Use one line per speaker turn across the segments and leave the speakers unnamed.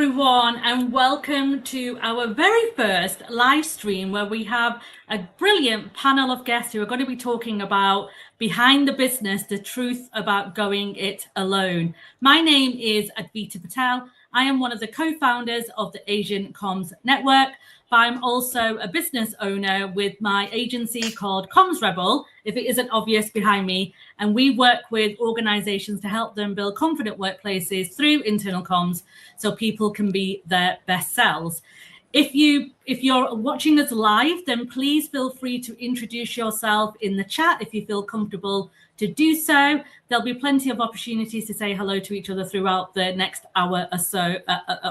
everyone, and welcome to our very first live stream where we have a brilliant panel of guests who are going to be talking about behind the business, the truth about going it alone. My name is Advita Patel. I am one of the co-founders of the Asian Comms Network, but I'm also a business owner with my agency called CommsRebel, if it isn't obvious behind me. And we work with organizations to help them build confident workplaces through internal comms so people can be their best selves. If you're watching us live, then please feel free to introduce yourself in the chat if you feel comfortable to do so. There'll be plenty of opportunities to say hello to each other throughout the next hour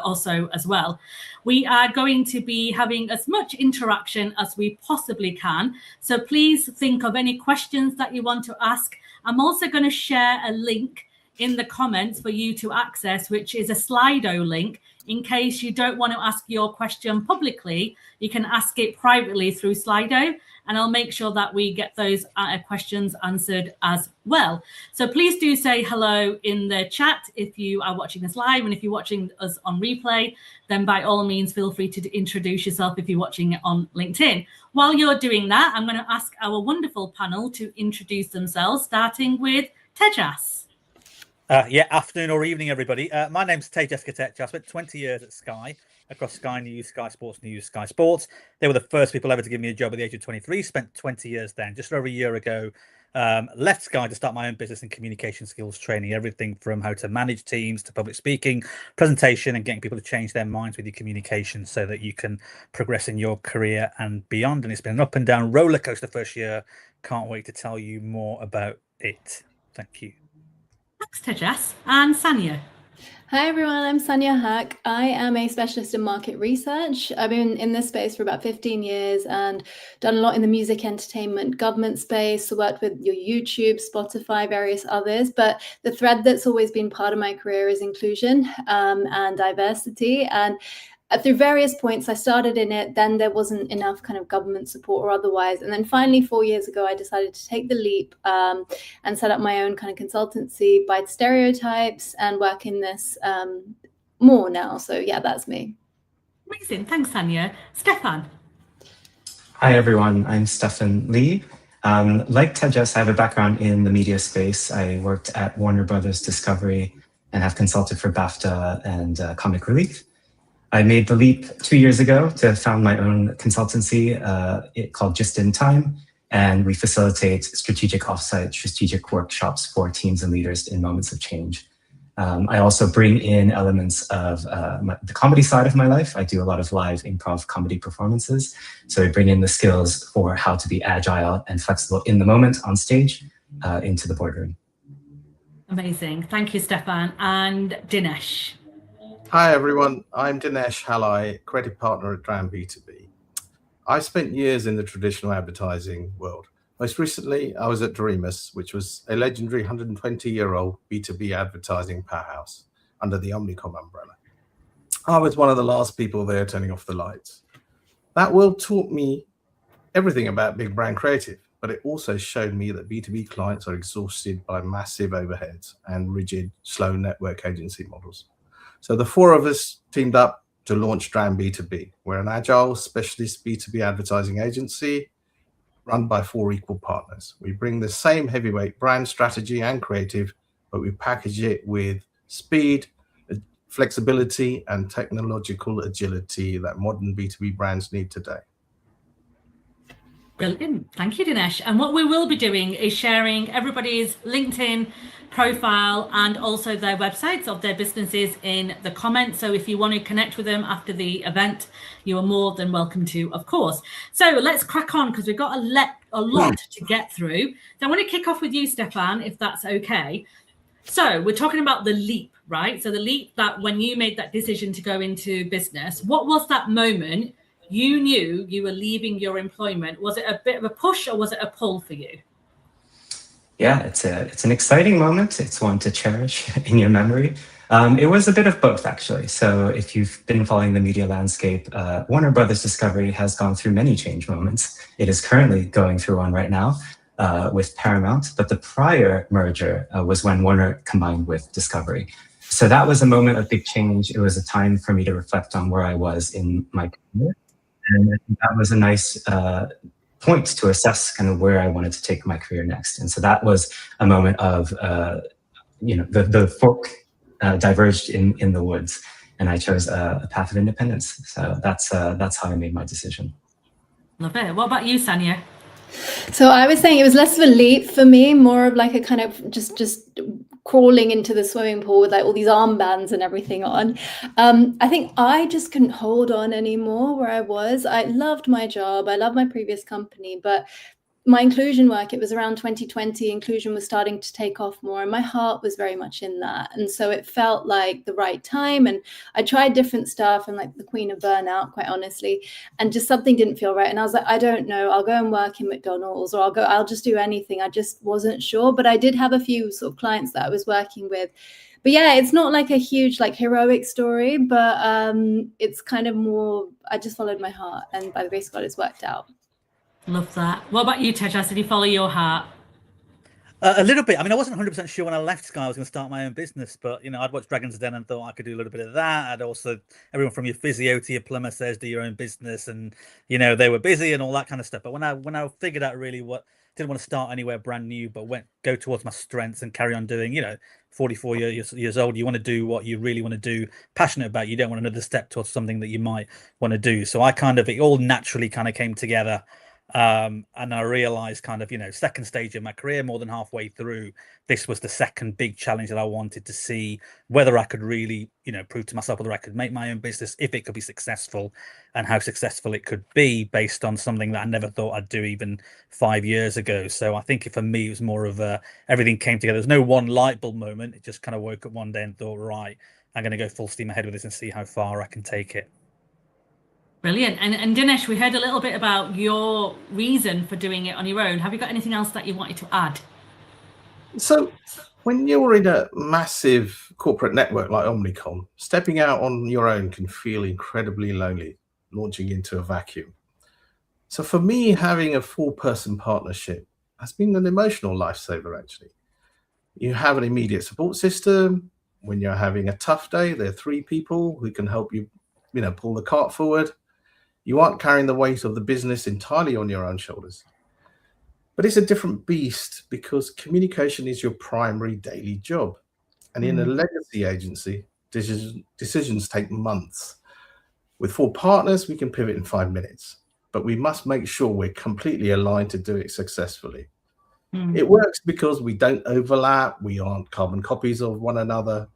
or so as well. We are going to be having as much interaction as we possibly can. So please think of any questions that you want to ask. I'm also going to share a link in the comments for you to access, which is a Slido link. In case you don't want to ask your question publicly, you can ask it privately through Slido, and I'll make sure that we get those questions answered as well. So please do say hello in the chat if you are watching us live, and if you're watching us on replay, then by all means, feel free to introduce yourself if you're watching it on LinkedIn. While you're doing that, I'm going to ask our wonderful panel to introduce themselves, starting with Tejas.
Afternoon or evening, everybody. My name's Tejas Kotecha. I spent 20 years at Sky, across Sky News, Sky Sports News, Sky Sports. They were the first people ever to give me a job at the age of 23. Spent 20 years then. Just over a year ago, left Sky to start my own business in communication skills training, everything from how to manage teams to public speaking, presentation, and getting people to change their minds with your communication so that you can progress in your career and beyond. And it's been an up and down roller coaster first year. Can't wait to tell you more about it. Thank you.
Thanks, Tejas. And Sania.
Hi, everyone. I'm Sania Hack. I am a specialist in market research. I've been in this space for about 15 years and done a lot in the music, entertainment, government space, worked with your YouTube, Spotify, various others. But the thread that's always been part of my career is inclusion and diversity. And through various points, I started in it, then there wasn't enough kind of government support or otherwise. And then finally, 4 years ago, I decided to take the leap and set up my own kind of consultancy by Stereotypes and work in this more now. So yeah, that's me.
Amazing. Thanks, Sania. Stefan.
Hi, everyone. I'm Stefan Lee. Like Tejas, I have a background in the media space. I worked at Warner Brothers Discovery and have consulted for BAFTA and Comic Relief. I made the leap 2 years ago to found my own consultancy called Just In Time, and we facilitate strategic offsite, strategic workshops for teams and leaders in moments of change. I also bring in elements of the comedy side of my life. I do a lot of live improv comedy performances. So I bring in the skills for how to be agile and flexible in the moment on stage into the boardroom.
Amazing. Thank you, Stefan. And Dinesh.
Hi, everyone. I'm Dinesh Halai, creative partner at Dram B2B. I've spent years in the traditional advertising world. Most recently, I was at Dreamers, which was a legendary 120-year-old B2B advertising powerhouse under the Omnicom umbrella. I was one of the last people there turning off the lights. That world taught me everything about big brand creative, but it also showed me that B2B clients are exhausted by massive overheads and rigid, slow network agency models. So the four of us teamed up to launch Dram B2B. We're an agile specialist B2B advertising agency run by four equal partners. We bring the same heavyweight brand strategy and creative, but we package it with speed, flexibility, and technological agility that modern B2B brands need today.
Brilliant. Thank you, Dinesh. And what we will be doing is sharing everybody's LinkedIn profile and also their websites of their businesses in the comments. So if you want to connect with them after the event, you are more than welcome to, of course. So let's crack on because we've got a lot to get through. So I want to kick off with you, Stefan, if that's okay. So we're talking about the leap, right? So the leap that when you made that decision to go into business, what was that moment you knew you were leaving your employment? Was it a bit of a push or was it a pull for you?
Yeah, it's an exciting moment. It's one to cherish in your memory. It was a bit of both, actually. So if you've been following the media landscape, Warner Brothers Discovery has gone through many change moments. It is currently going through one right now with Paramount, but the prior merger was when Warner combined with Discovery. So that was a moment of big change. It was a time for me to reflect on where I was in my career. And I think that was a nice point to assess kind of where I wanted to take my career next. And so that was a moment of, the fork diverged in the woods, and I chose a path of independence. So that's how I made my decision.
Love it. What about you, Sania?
So I was saying it was less of a leap for me, more of like a kind of just crawling into the swimming pool with like all these armbands and everything on. I think I just couldn't hold on anymore where I was. I loved my job. I loved my previous company, but my inclusion work, it was around 2020, inclusion was starting to take off more, and my heart was very much in that. And so it felt like the right time. And I tried different stuff and like the queen of burnout, quite honestly, and just something didn't feel right. And I was like, I don't know, I'll go and work in McDonald's, or I'll just do anything. I just wasn't sure. But I did have a few sort of clients that I was working with. But yeah, it's not like a huge like heroic story, but it's kind of more, I just followed my heart, and by the grace of God, it's worked out.
Love that. What about you, Tejas? Did you follow your heart?
A little bit. I mean, I wasn't 100% sure when I left Sky I was going to start my own business, but I'd watched Dragon's Den and thought I could do a little bit of that. I'd also, everyone from your physio to your plumber says do your own business, and they were busy and all that kind of stuff. But when I figured out really didn't want to start anywhere brand new, but go towards my strengths and carry on doing, 44 years old, you want to do what you really want to do, passionate about. You don't want another step towards something that you might want to do. So it all naturally kind of came together. And I realized second stage of my career, more than halfway through, this was the second big challenge that I wanted to see whether I could really, prove to myself whether I could make my own business, if it could be successful, and how successful it could be based on something that I never thought I'd do even 5 years ago. So I think for me, it was more of everything came together. There's no one light bulb moment. It just kind of woke up one day and thought, right, I'm going to go full steam ahead with this and see how far I can take it.
Brilliant. And Dinesh, we heard a little bit about your reason for doing it on your own. Have you got anything else that you wanted to add?
So when you're in a massive corporate network like Omnicom, stepping out on your own can feel incredibly lonely, launching into a vacuum. So for me, having a 4-person partnership has been an emotional lifesaver, actually. You have an immediate support system. When you're having a tough day, there are 3 people who can help you, pull the cart forward. You aren't carrying the weight of the business entirely on your own shoulders. But it's a different beast because communication is your primary daily job. And in a legacy agency, decisions take months. With 4 partners, we can pivot in 5 minutes, but we must make sure we're completely aligned to do it successfully. It works because we don't overlap, we aren't carbon copies of one another.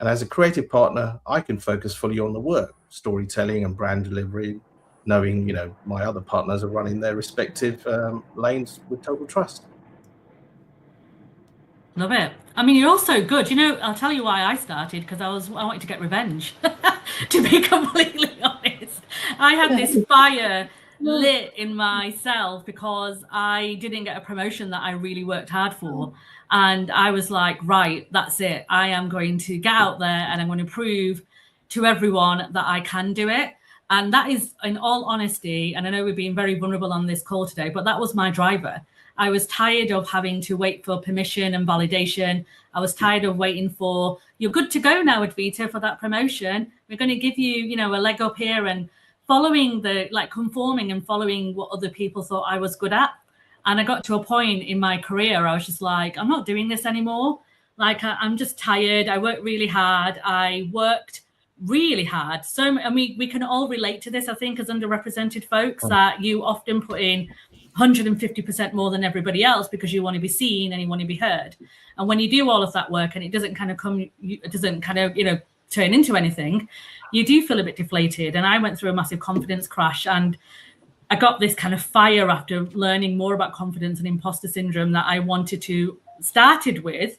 And as a creative partner, I can focus fully on the work, storytelling and brand delivery, knowing, my other partners are running their respective lanes with total trust.
Love it. I mean, you're also good. I'll tell you why I started, because I wanted to get revenge, to be completely honest. I had this fire lit in myself because I didn't get a promotion that I really worked hard for. And I was like, right, that's it. I am going to get out there and I'm going to prove to everyone that I can do it. And that is, in all honesty, and I know we're being very vulnerable on this call today, but that was my driver. I was tired of having to wait for permission and validation. I was tired of waiting for, you're good to go now, Advita, for that promotion. We're going to give you, a leg up here, and conforming and following what other people thought I was good at. And I got to a point in my career, I was just like, I'm not doing this anymore. I'm just tired. I worked really hard. I worked really hard. So, we can all relate to this, I think, as underrepresented folks, that you often put in 150% more than everybody else because you want to be seen and you want to be heard. And when you do all of that work and it doesn't turn into anything, you do feel a bit deflated. And I went through a massive confidence crash, and I got this kind of fire after learning more about confidence and imposter syndrome that I started with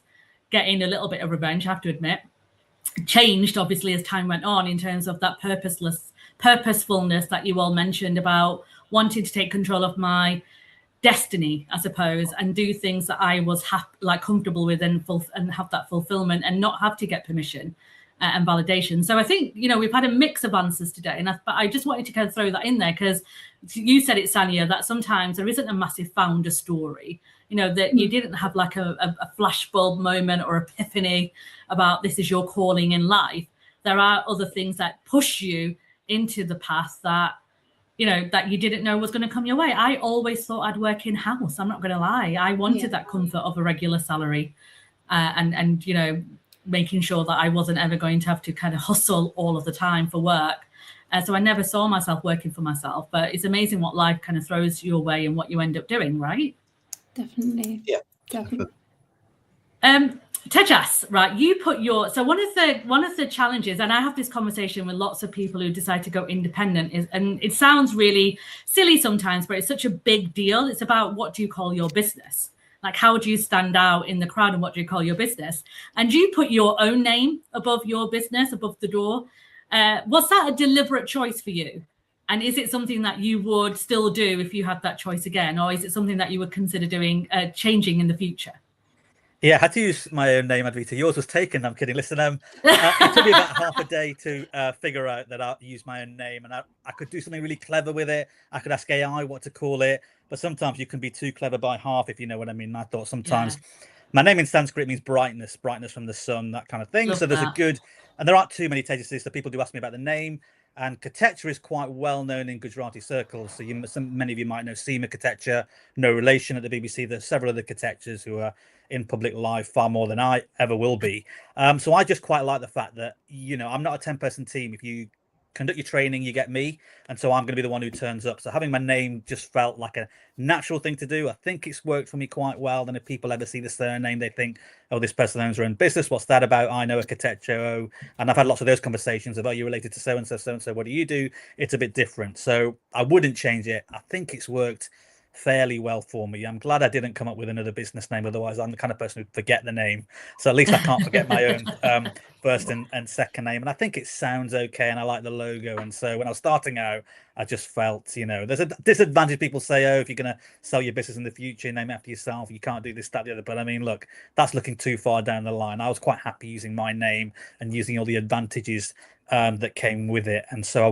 getting a little bit of revenge, I have to admit. Changed obviously as time went on in terms of that purposefulness that you all mentioned about wanting to take control of my destiny, I suppose, and do things that I was comfortable with and have that fulfillment and not have to get permission. and validation. So I think, we've had a mix of answers today, and but I just wanted to kind of throw that in there because you said it, Sania, that sometimes there isn't a massive founder story, that you didn't have like a flashbulb moment or epiphany about this is your calling in life. There are other things that push you into the path that, that you didn't know was going to come your way. I always thought I'd work in house. I'm not going to lie. I wanted that comfort of a regular salary and making sure that I wasn't ever going to have to kind of hustle all of the time for work. So I never saw myself working for myself, but it's amazing what life kind of throws your way and what you end up doing, right?
Definitely.
Yeah.
Definitely.
Tejas, right? You put so one of the challenges, and I have this conversation with lots of people who decide to go independent, and it sounds really silly sometimes, but it's such a big deal. It's about what do you call your business? Like, how do you stand out in the crowd, and what do you call your business? And you put your own name above your business, above the door. Was that a deliberate choice for you? And is it something that you would still do if you had that choice again, or is it something that you would consider doing, changing in the future?
Yeah, I had to use my own name, Advita. Yours was taken. I'm kidding. Listen, it took me about half a day to figure out that I'd use my own name, and I could do something really clever with it. I could ask AI what to call it, but sometimes you can be too clever by half, if you know what I mean. I thought sometimes my name in Sanskrit means brightness from the sun, that kind of thing.
Love
so there's
that.
a good, and there aren't too many Tejas, so people do ask me about the name. And Kotecha is quite well known in Gujarati circles. So many of you might know Seema Kotecha, no relation at the BBC. There's several other Kotechas who are in public life far more than I ever will be. So I just quite like the fact that, I'm not a 10-person team. If you conduct your training, you get me. And so I'm going to be the one who turns up. So having my name just felt like a natural thing to do. I think it's worked for me quite well. Then if people ever see the surname, they think, oh, this person owns their own business. What's that about? I know a Kotecha. And I've had lots of those conversations of, oh, you're related to so-and-so, so-and-so. What do you do? It's a bit different. So I wouldn't change it. I think it's worked fairly well for me. I'm glad I didn't come up with another business name. Otherwise, I'm the kind of person who'd forget the name. So at least I can't forget my own first and second name. And I think it sounds okay. And I like the logo. And so when I was starting out, I just felt, there's a disadvantage. People say, oh, if you're going to sell your business in the future, name it after yourself, you can't do this, that, the other. But I mean, look, that's looking too far down the line. I was quite happy using my name and using all the advantages that came with it. And so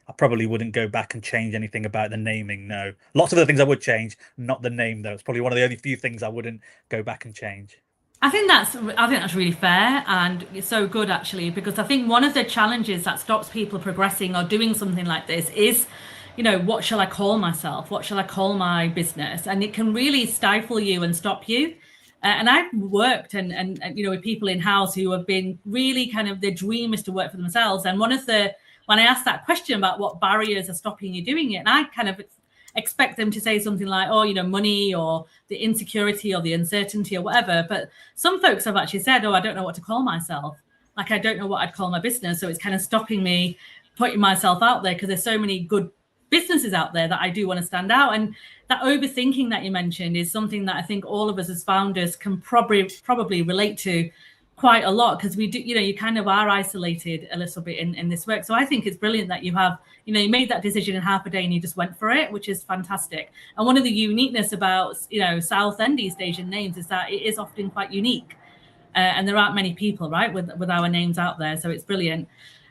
I probably wouldn't go back and change anything about the naming. No, lots of other things I would change, not the name though. It's probably one of the only few things I wouldn't go back and change.
I think that's really fair, and it's so good actually, because I think one of the challenges that stops people progressing or doing something like this is, what shall I call myself? What shall I call my business? And it can really stifle you and stop you. And I've worked and with people in house who have been really kind of, their dream is to work for themselves. And when I asked that question about what barriers are stopping you doing it, and I kind of expect them to say something like, oh, money or the insecurity or the uncertainty or whatever. But some folks have actually said, oh, I don't know what to call myself. Like, I don't know what I'd call my business. So it's kind of stopping me putting myself out there because there's so many good businesses out there that I do want to stand out. And that overthinking that you mentioned is something that I think all of us as founders can probably relate to quite a lot, because we do, you kind of are isolated a little bit in this work. So I think it's brilliant that you have, you made that decision in half a day and you just went for it, which is fantastic. And one of the uniqueness about, South and East Asian names is that it is often quite unique. And there aren't many people, right, with our names out there. So it's brilliant.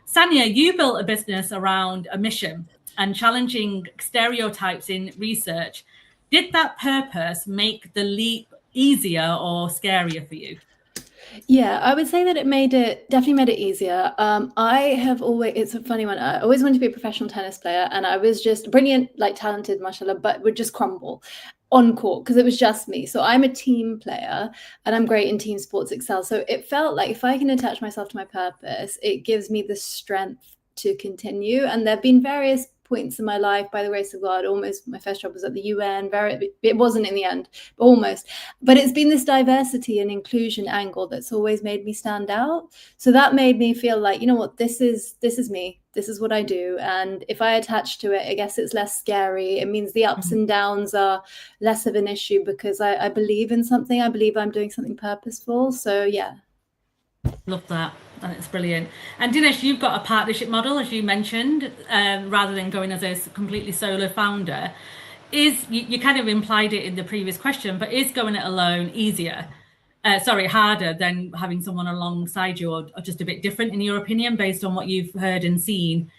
Sania, you built a business around a mission and challenging stereotypes in research. Did that purpose make the leap easier or scarier for you?
Yeah, I would say that it definitely made it easier. It's a funny one. I always wanted to be a professional tennis player, and I was just brilliant, like talented, mashallah, but would just crumble on court because it was just me. So I'm a team player and I'm great in team sports, excel. So it felt like if I can attach myself to my purpose, it gives me the strength to continue. And there have been various points in my life, by the grace of God, almost my first job was at the UN. It wasn't in the end, but almost. But it's been this diversity and inclusion angle that's always made me stand out. So that made me feel like, what, this is me. This is what I do. And if I attach to it, I guess it's less scary. It means the ups and downs are less of an issue because I believe in something. I believe I'm doing something purposeful. So yeah.
Love that. And it's brilliant. And Dinesh, you've got a partnership model, as you mentioned, rather than going as a completely solo founder. You kind of implied it in the previous question, but is going it alone easier? harder than having someone alongside you, or just a bit different in your opinion, based on what you've heard and seen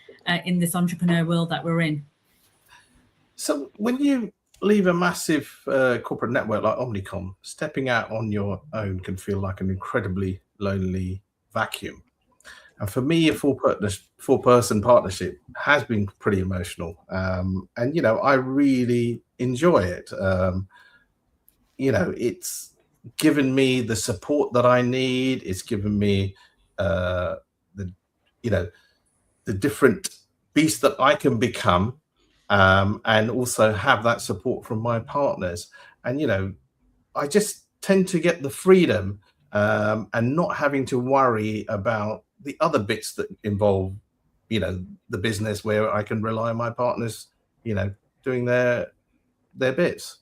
in this entrepreneur world that we're in?
So when you leave a massive corporate network like Omnicom, stepping out on your own can feel like an incredibly lonely vacuum. And for me, a four-person partnership has been pretty emotional. And, you know, I really enjoy it. You know, it's given me the support that I need. It's given me the different beast that I can become, and also have that support from my partners. And, you know, I just tend to get the freedom and not having to worry about the other bits that involve, you know, the business, where I can rely on my partners, you know, doing their bits.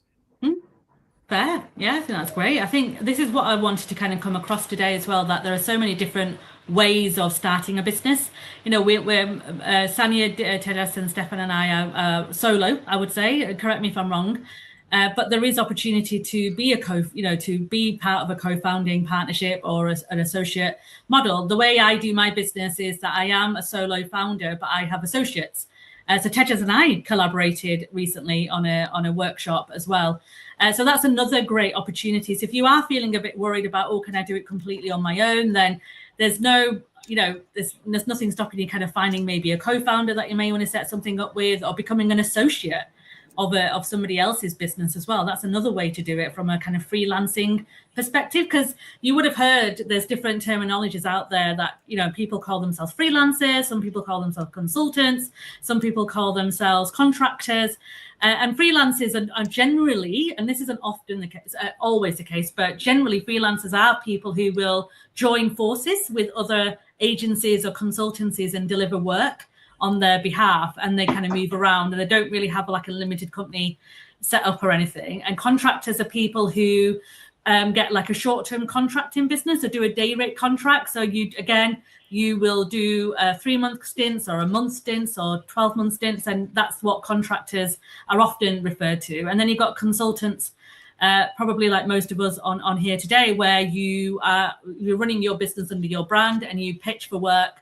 Fair. Yeah, I think that's great. I think this is what I wanted to kind of come across today as well, that there are so many different ways of starting a business. You know, we're Sania, Tejas and Stefan and I are solo, I would say, correct me if I'm wrong. But there is opportunity to be to be part of a co-founding partnership or an associate model. The way I do my business is that I am a solo founder, but I have associates. So Tejas and I collaborated recently on a workshop as well. So that's another great opportunity. So if you are feeling a bit worried about, oh, can I do it completely on my own? Then there's no, there's nothing stopping you kind of finding maybe a co-founder that you may want to set something up with, or becoming an associate of somebody else's business as well. That's another way to do it from a kind of freelancing perspective, because you would have heard there's different terminologies out there that, people call themselves freelancers, some people call themselves consultants, some people call themselves contractors. And freelancers are generally, and this isn't often the case, always the case, but generally freelancers are people who will join forces with other agencies or consultancies and deliver work on their behalf, and they kind of move around, and they don't really have like a limited company set up or anything. And contractors are people who get like a short-term contracting business or do a day rate contract. So you will do 3-month stints or a month stints or 12-month stints, and that's what contractors are often referred to. And then you've got consultants, probably like most of us on here today, where you're running your business under your brand and you pitch for work.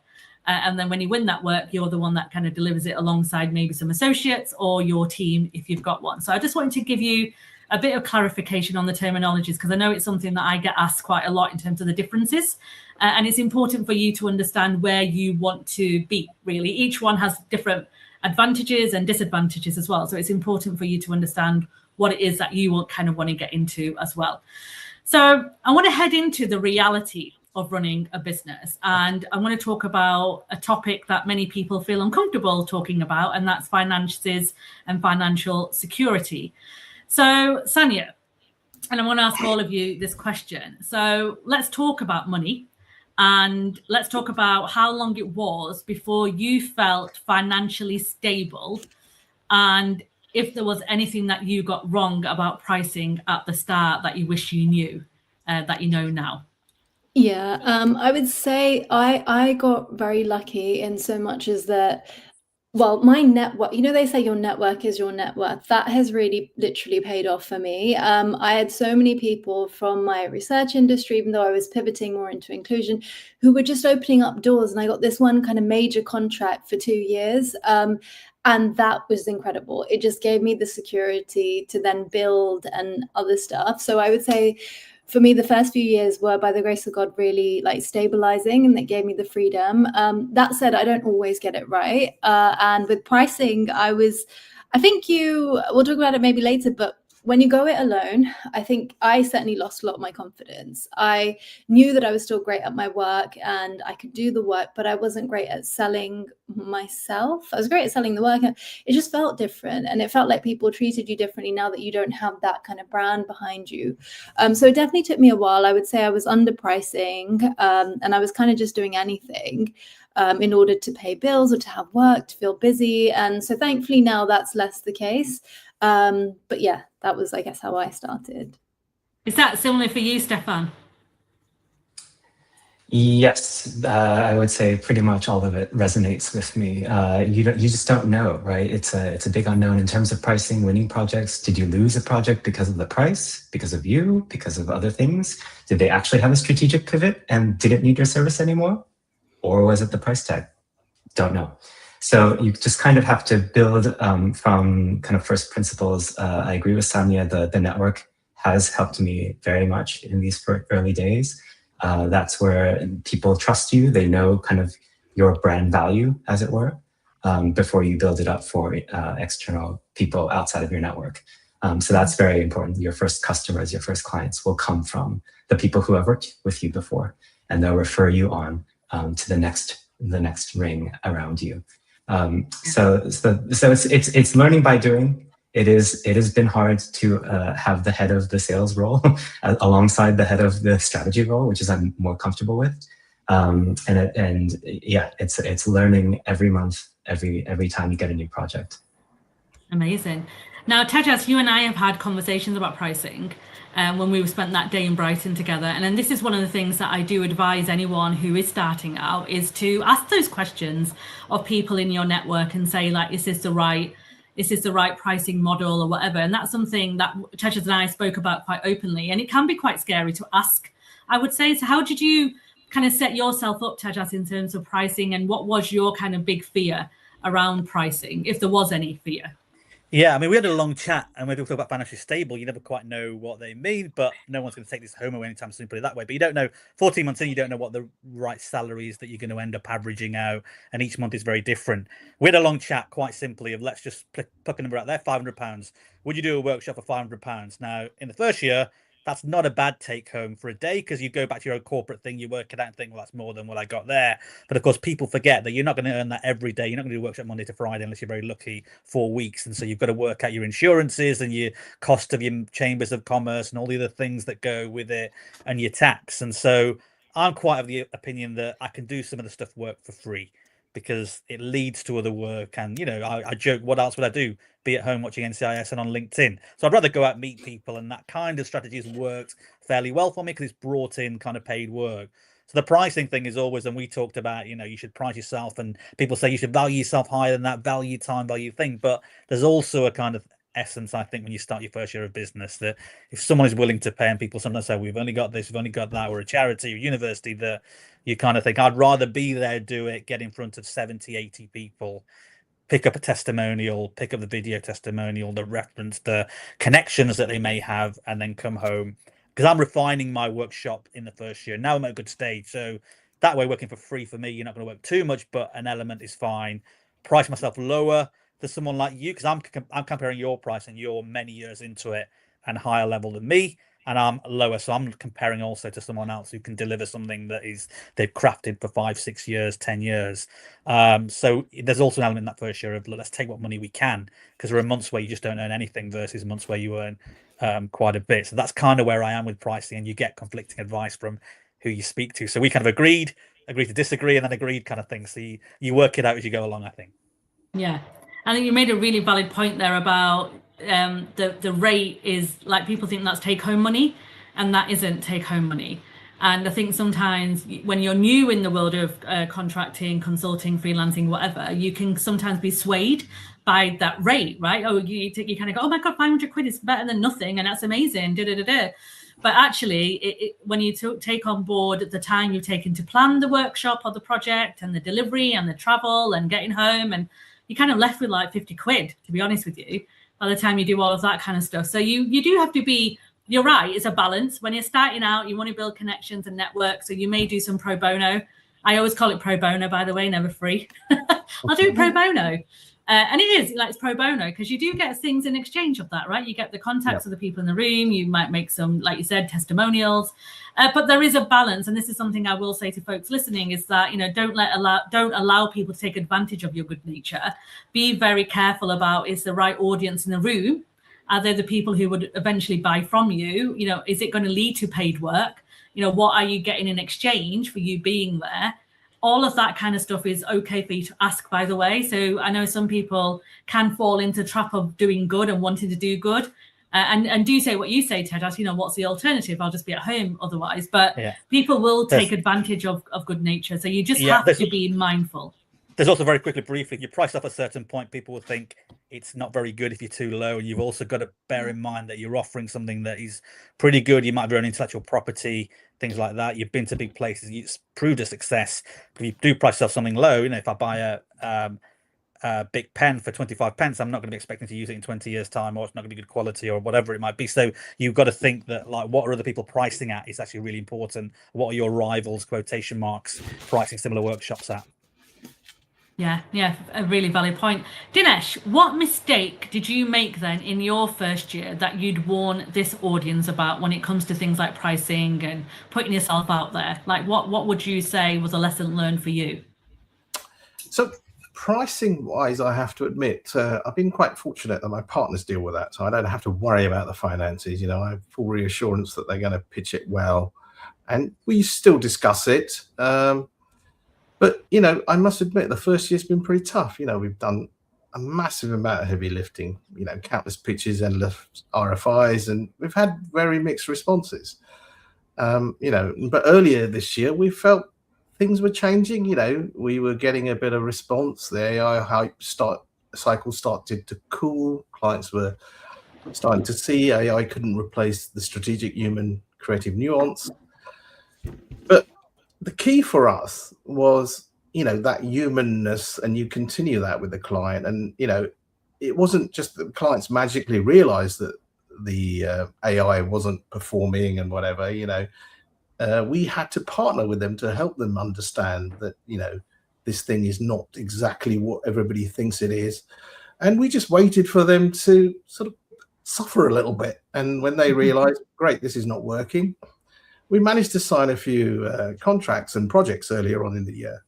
And then when you win that work, you're the one that kind of delivers it alongside maybe some associates or your team if you've got one. So I just wanted to give you a bit of clarification on the terminologies, because I know it's something that I get asked quite a lot in terms of the differences. And it's important for you to understand where you want to be, really. Each one has different advantages and disadvantages as well. So it's important for you to understand what it is that you want to get into as well. So I want to head into the reality of running a business. And I want to talk about a topic that many people feel uncomfortable talking about, and that's finances and financial security. So Sania, and I want to ask all of you this question. So let's talk about money, and let's talk about how long it was before you felt financially stable, and if there was anything that you got wrong about pricing at the start that you wish you knew, that you know now.
Yeah, I would say I got very lucky in so much as that, well, my network, they say your network is your net worth. That has really literally paid off for me. I had so many people from my research industry, even though I was pivoting more into inclusion, who were just opening up doors. And I got this one kind of major contract for 2 years. And that was incredible. It just gave me the security to then build and other stuff. So I would say, for me, the first few years were, by the grace of God, really like stabilizing, and that gave me the freedom. That said, I don't always get it right. And with pricing, we'll talk about it maybe later, but when you go it alone, I think I certainly lost a lot of my confidence. I knew that I was still great at my work and I could do the work, but I wasn't great at selling myself. I was great at selling the work. And it just felt different. And it felt like people treated you differently now that you don't have that kind of brand behind you. So it definitely took me a while. I would say I was underpricing, and I was kind of just doing anything in order to pay bills or to have work, to feel busy. And so thankfully now that's less the case. But yeah, that was, I guess, how I started.
Is that similar for you, Stefan?
Yes, I would say pretty much all of it resonates with me. You just don't know, right? It's a big unknown in terms of pricing, winning projects. Did you lose a project because of the price, because of you, because of other things? Did they actually have a strategic pivot and didn't need your service anymore? Or was it the price tag? Don't know. So you just kind of have to build from kind of first principles. I agree with Sania, the network has helped me very much in these early days. That's where people trust you. They know kind of your brand value, as it were, before you build it up for external people outside of your network. So that's very important. Your first customers, your first clients will come from the people who have worked with you before, and they'll refer you on to the next ring around you. So it's learning by doing. It has been hard to have the head of the sales role alongside the head of the strategy role, which is I'm more comfortable with. It's learning every month, every time you get a new project.
Amazing. Now, Tejas, you and I have had conversations about pricing when we spent that day in Brighton together. And then this is one of the things that I do advise anyone who is starting out is to ask those questions of people in your network and say, like, is this the right pricing model or whatever? And that's something that Tejas and I spoke about quite openly. And it can be quite scary to ask, I would say. So how did you kind of set yourself up, Tejas, in terms of pricing? And what was your kind of big fear around pricing, if there was any fear?
Yeah, I mean, we had a long chat, and when people talk about financially stable, you never quite know what they mean, but no one's going to take this home away anytime soon, put it that way. But you don't know, 14 months in, you don't know what the right salary is that you're going to end up averaging out, and each month is very different. We had a long chat, quite simply, of let's just pluck a number out there, £500. Would you do a workshop for £500? Now, in the first year, that's not a bad take home for a day, because you go back to your own corporate thing, you work it out and think, well, that's more than what I got there. But of course, people forget that you're not going to earn that every day. You're not going to do a workshop Monday to Friday unless you're very lucky, 4 weeks. And so you've got to work out your insurances and your cost of your chambers of commerce and all the other things that go with it and your tax. And so I'm quite of the opinion that I can do some of the stuff work for free, because it leads to other work. And, you know, I joke, what else would I do? Be at home watching NCIS and on LinkedIn. So I'd rather go out and meet people, and that kind of strategy has worked fairly well for me because it's brought in kind of paid work. So the pricing thing is always, and we talked about, you know, you should price yourself, and people say you should value yourself higher than that value time value thing. But there's also a kind of essence, I think, when you start your first year of business, that if someone is willing to pay, and people sometimes say, we've only got this, we've only got that, we're a charity or university, that you kind of think, I'd rather be there, do it, get in front of 70, 80 people, pick up a testimonial, pick up the video testimonial, the reference, the connections that they may have, and then come home. Because I'm refining my workshop in the first year. Now I'm at a good stage. So that way, working for free for me, you're not going to work too much, but an element is fine. Price myself lower to someone like you, because I'm comparing your price and you're many years into it and higher level than me, and I'm lower. So I'm comparing also to someone else who can deliver something that is they've crafted for 5, 6 years, 10 years. So there's also an element in that first year of, let's take what money we can, because there are months where you just don't earn anything versus months where you earn quite a bit. So that's kind of where I am with pricing, and you get conflicting advice from who you speak to. So we kind of agreed to disagree, and then agreed kind of thing. So you work it out as you go along, I think.
Yeah, I think you made a really valid point there about the rate is, like, people think that's take home money, and that isn't take home money. And I think sometimes when you're new in the world of contracting, consulting, freelancing, whatever, you can sometimes be swayed by that rate, right? Oh, you kind of go, oh my God, 500 quid is better than nothing, and that's amazing. But actually, when you take on board the time you've taken to plan the workshop or the project, and the delivery and the travel and getting home, and you're kind of left with like 50 quid, to be honest with you, by the time you do all of that kind of stuff. So you do have to be, you're right, it's a balance. When you're starting out, you want to build connections and networks. So you may do some pro bono. I always call it pro bono, by the way, never free. I'll do pro bono. And it is, like, it's pro bono, because you do get things in exchange of that, right? You get the contacts of the people in the room. You might make some, like you said, testimonials. But there is a balance. And this is something I will say to folks listening, is that, you know, don't allow people to take advantage of your good nature. Be very careful about, is the right audience in the room? Are they the people who would eventually buy from you? You know, is it going to lead to paid work? You know, what are you getting in exchange for you being there? All of that kind of stuff is okay for you to ask, by the way. So I know some people can fall into the trap of doing good and wanting to do good. And do say what you say, Tejas, you know, what's the alternative? I'll just be at home otherwise. But
Yeah.
people will take advantage of good nature. So you just have to be mindful.
There's also very quickly, briefly, if you price off a certain point, people will think it's not very good if you're too low. You've also got to bear in mind that you're offering something that is pretty good. You might have your own intellectual property, things like that. You've been to big places, it's proved a success. But if you do price yourself something low, you know, if I buy a big pen for 25 pence, I'm not going to be expecting to use it in 20 years time, or it's not going to be good quality or whatever it might be. So you've got to think that, like, what are other people pricing at is actually really important. What are your rivals, quotation marks, pricing similar workshops at?
Yeah, a really valid point. Dinesh, what mistake did you make then in your first year that you'd warn this audience about when it comes to things like pricing and putting yourself out there? Like, what would you say was a lesson learned for you?
So pricing wise, I have to admit, I've been quite fortunate that my partners deal with that. So I don't have to worry about the finances. You know, I have full reassurance that they're going to pitch it well. And we still discuss it. But, you know, I must admit, the first year's been pretty tough. You know, we've done a massive amount of heavy lifting, you know, countless pitches, endless RFIs, and we've had very mixed responses. You know, but earlier this year, we felt things were changing. You know, we were getting a bit of response. The AI hype cycle started to cool. Clients were starting to see AI couldn't replace the strategic human creative nuance. But the key for us was, you know, that humanness, and you continue that with the client. And, you know, it wasn't just that clients magically realized that the AI wasn't performing and whatever, you know. We had to partner with them to help them understand that, you know, this thing is not exactly what everybody thinks it is. And we just waited for them to sort of suffer a little bit. And when they realized, great, this is not working, we managed to sign a few contracts and projects earlier on in the year.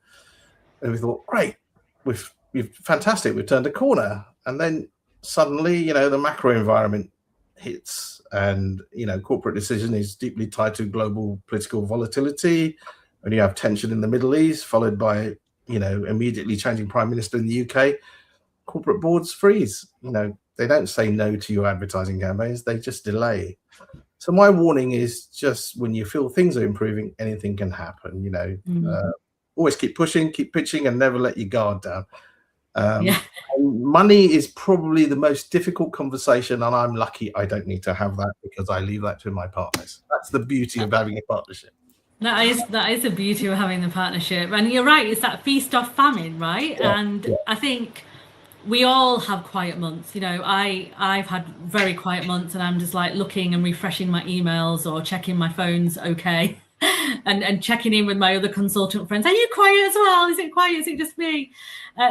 And we thought, great, we've fantastic, we've turned a corner. And then suddenly, you know, the macro environment hits, and, you know, corporate decision is deeply tied to global political volatility. When you have tension in the Middle East, followed by, you know, immediately changing prime minister in the UK, corporate boards freeze. You know, they don't say no to your advertising campaigns, they just delay. So my warning is, just when you feel things are improving, anything can happen. You know, always keep pushing, keep pitching, and never let your guard down. Money is probably the most difficult conversation, and I'm lucky I don't need to have that, because I leave that to my partners. That's the beauty of having a partnership. That
is the beauty of having the partnership. And you're right, it's that feast off famine, right? Yeah, and I think we all have quiet months. You know, I've had very quiet months, and I'm just like looking and refreshing my emails or checking my phone's okay, and checking in with my other consultant friends. Are you quiet as well? Is it quiet? Is it just me?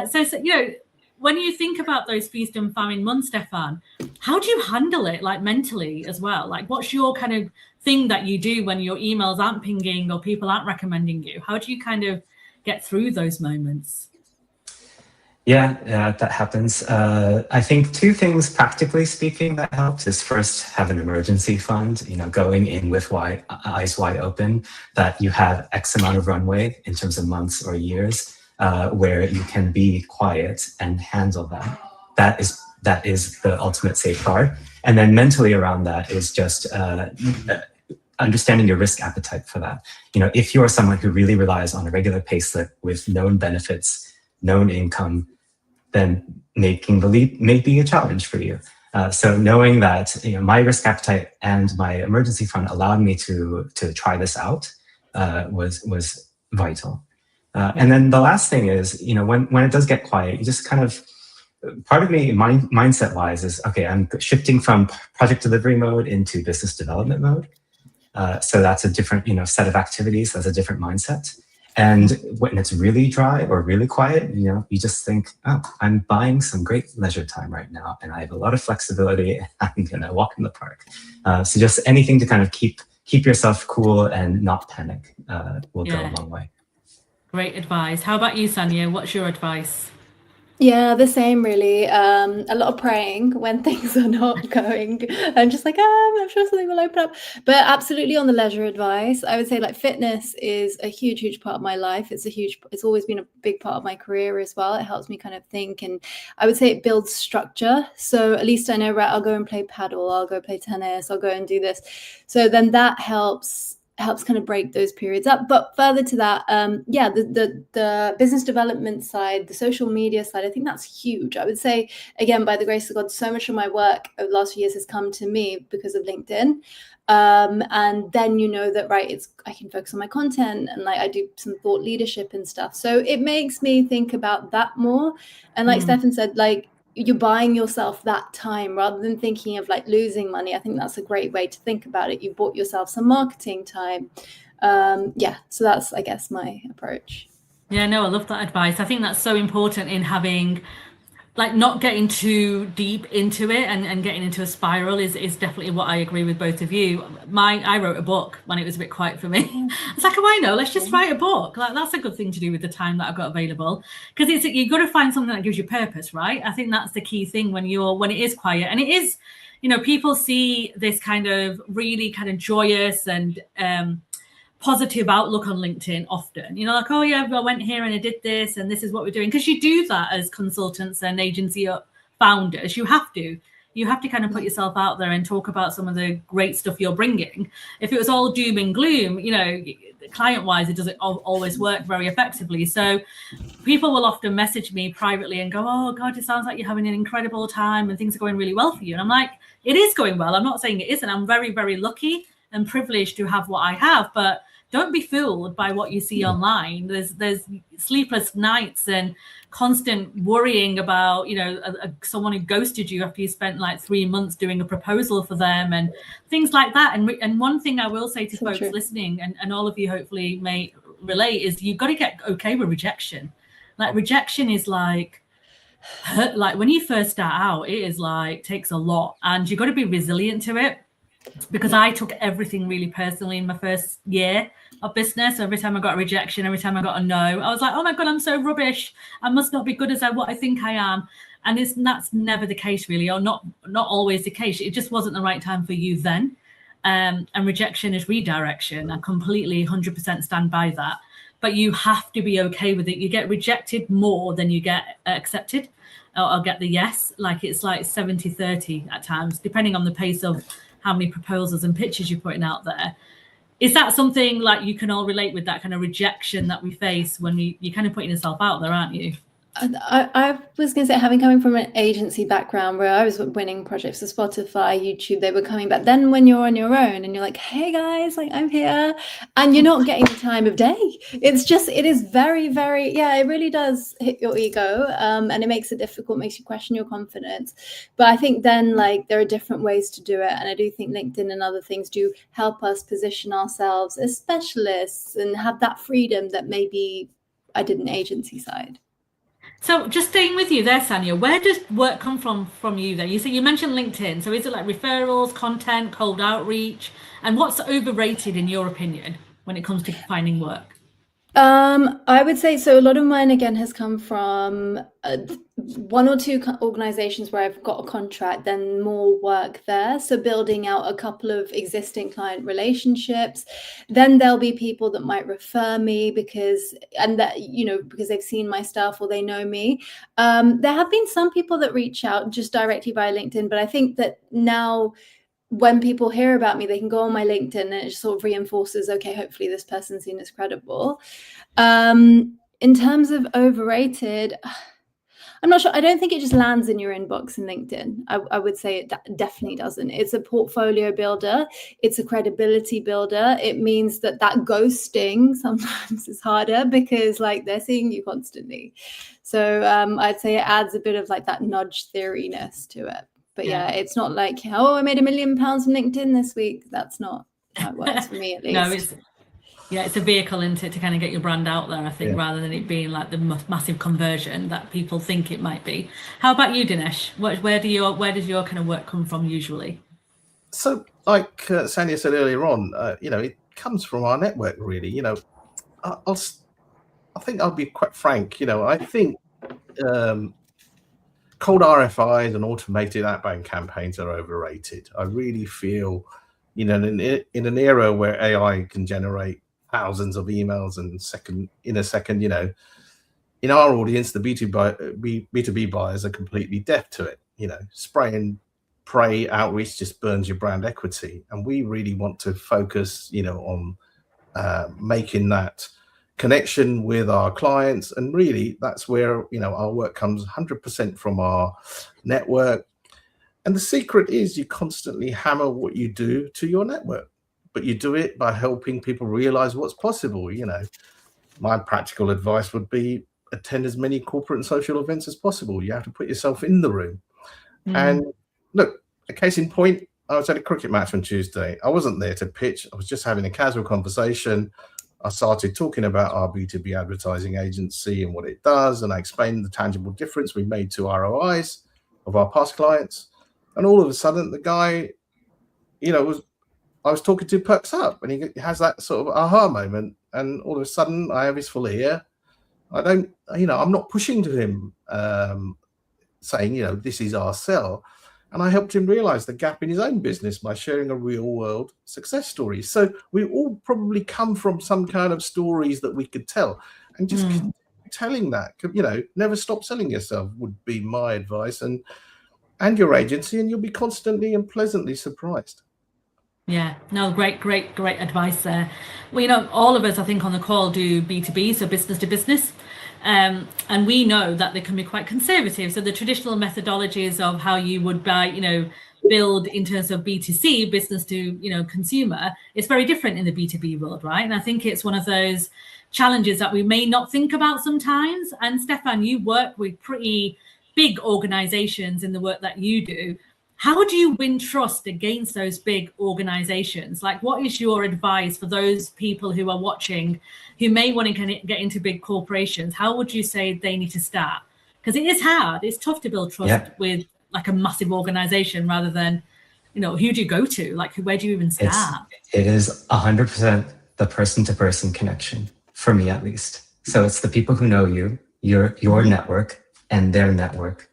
So you know, when you think about those feast and famine months, Stefan, how do you handle it, like mentally as well? Like, what's your kind of thing that you do when your emails aren't pinging or people aren't recommending you? How do you kind of get through those moments?
Yeah, that happens. I think two things, practically speaking, that helps is, first, have an emergency fund, you know, going in with eyes wide open, that you have X amount of runway in terms of months or years, where you can be quiet and handle that. That is the ultimate safeguard. And then mentally around that is just understanding your risk appetite for that. You know, if you're someone who really relies on a regular payslip with known benefits, known income, then making the leap may be a challenge for you. So knowing that, you know, my risk appetite and my emergency fund allowed me to try this out was vital. And then the last thing is, you know, when it does get quiet, you just kind of, part of me, mindset wise, is, okay, I'm shifting from project delivery mode into business development mode. So that's a different, you know, set of activities. That's a different mindset. And when it's really dry or really quiet, you know, you just think, oh, I'm buying some great leisure time right now, and I have a lot of flexibility, and I'm gonna walk in the park. So just anything to kind of keep yourself cool and not panic will go a long way.
Great advice. How about you, Sania? What's your advice?
Yeah, the same really. A lot of praying when things are not going. I'm just like, I'm sure something will open up. But absolutely on the leisure advice, I would say like fitness is a huge, huge part of my life. It's always been a big part of my career as well. It helps me kind of think, and I would say it builds structure. So at least I know, right, I'll go and play paddle, I'll go play tennis, I'll go and do this. So then that helps kind of break those periods up. But further to that, the business development side, the social media side, I think that's huge. I would say, again, by the grace of God, so much of my work over the last few years has come to me because of LinkedIn. And then you know that, right, I can focus on my content, and like I do some thought leadership and stuff. So it makes me think about that more. And like Stefan said, like, you're buying yourself that time rather than thinking of like losing money. I think that's a great way to think about it. You bought yourself some marketing time. So that's, I guess, my approach.
Yeah, no, I love that advice. I think that's so important in having, like, not getting too deep into it and getting into a spiral is definitely what I agree with both of you. I wrote a book when it was a bit quiet for me. It's like, oh, I know, let's just write a book. Like, that's a good thing to do with the time that I've got available, because you've got to find something that gives you purpose, right? I think that's the key thing when it is quiet. And it is, people see this kind of really kind of joyous and positive outlook on LinkedIn often, like, oh yeah, I went here and I did this and this is what we're doing, because you do that as consultants and agency founders. You have to kind of put yourself out there and talk about some of the great stuff you're bringing. If it was all doom and gloom, client wise, it doesn't always work very effectively. So people will often message me privately and go, oh God, it sounds like you're having an incredible time and things are going really well for you. And I'm like, it is going well. I'm not saying it isn't. I'm very, very lucky and privileged to have what I have, but don't be fooled by what you see online. There's sleepless nights and constant worrying about, someone who ghosted you after you spent like 3 months doing a proposal for them and things like that. And one thing I will say to folks listening, and all of you hopefully may relate, is you've got to get okay with rejection. Like, rejection is like when you first start out, it is like takes a lot, and you've got to be resilient to it. Because I took everything really personally in my first year of business. Every time I got a rejection, every time I got a no, I was like, oh my God, I'm so rubbish. I must not be good as what I think I am. And that's never the case, really, or not always the case. It just wasn't the right time for you then. And rejection is redirection. I completely 100% stand by that. But you have to be okay with it. You get rejected more than you get accepted or get the yes. Like, it's like 70-30 at times, depending on the pace of how many proposals and pitches you're putting out there. Is that something like you can all relate with, that kind of rejection that we face when you're kind of putting yourself out there, aren't you?
I was going to say, having coming from an agency background where I was winning projects for Spotify, YouTube, they were coming back. Then when you're on your own and you're like, hey guys, like, I'm here, and you're not getting the time of day. It is very, very, it really does hit your ego, and it makes it difficult, makes you question your confidence. But I think then, like, there are different ways to do it. And I do think LinkedIn and other things do help us position ourselves as specialists and have that freedom that maybe I didn't agency side.
So just staying with you there, Sania, where does work come from you then? You mentioned LinkedIn. So is it like referrals, content, cold outreach? And what's overrated in your opinion when it comes to finding work?
I would say, so a lot of mine, again, has come from 1 or 2 organizations where I've got a contract, then more work there. So building out a couple of existing client relationships. Then there'll be people that might refer me because they've seen my stuff or they know me. There have been some people that reach out just directly via LinkedIn, but I think that now, when people hear about me, they can go on my LinkedIn and it just sort of reinforces, okay, hopefully this person's seen as credible. In terms of overrated, I'm not sure. I don't think it just lands in your inbox in LinkedIn. I would say it definitely doesn't. It's a portfolio builder. It's a credibility builder. It means that ghosting sometimes is harder because, like, they're seeing you constantly. So I'd say it adds a bit of like that nudge theory-ness to it. But yeah, it's not like, oh, I made £1 million from LinkedIn this week. That's not how it works for me, at least.
No, it's a vehicle, isn't it, to kind of get your brand out there, I think, rather than it being like the massive conversion that people think it might be. How about you, Dinesh? Where does your kind of work come from usually?
So, like Sania said earlier on, it comes from our network, really. I think I'll be quite frank. I think cold RFIs and automated outbound campaigns are overrated. I really feel, you know, in an era where AI can generate thousands of emails in a second, you know, in our audience, the B2B buyers are completely deaf to it. You know, spray and pray outreach just burns your brand equity. And we really want to focus, you know, on making that connection with our clients. And really, that's where, you know, our work comes 100% from our network. And the secret is you constantly hammer what you do to your network, but you do it by helping people realize what's possible. You know, my practical advice would be attend as many corporate and social events as possible. You have to put yourself in the room. And look, a case in point, I was at a cricket match on Tuesday. I wasn't there to pitch. I was just having a casual conversation. I started talking about our B2B advertising agency and what it does. And I explained the tangible difference we made to ROIs of our past clients. And all of a sudden, the guy, you know, I was talking to perks up, and he has that sort of aha moment. And all of a sudden, I have his full ear. I don't, you know, I'm not pushing to him saying, you know, this is our sell. And I helped him realize the gap in his own business by sharing a real world success story. So we all probably come from some kind of stories that we could tell, and just telling that, you know, never stop selling yourself would be my advice, and your agency, and you'll be constantly and pleasantly surprised.
Yeah, no, great advice there. Well, you know, all of us, I think, on the call do B2B, so business to business. And we know that they can be quite conservative. So the traditional methodologies of how you would build in terms of B2C, business to, you know, consumer, is very different in the B2B world, right? And I think it's one of those challenges that we may not think about sometimes. And Stefan, you work with pretty big organizations in the work that you do. How do you win trust against those big organizations? Like, what is your advice for those people who are watching, who may want to get into big corporations? How would you say they need to start? Because it is hard. It's tough to build trust with like a massive organization rather than, you know, who do you go to? Like, where do you even start?
It is 100% the person-to-person connection, for me at least. So it's the people who know you, your network and their network.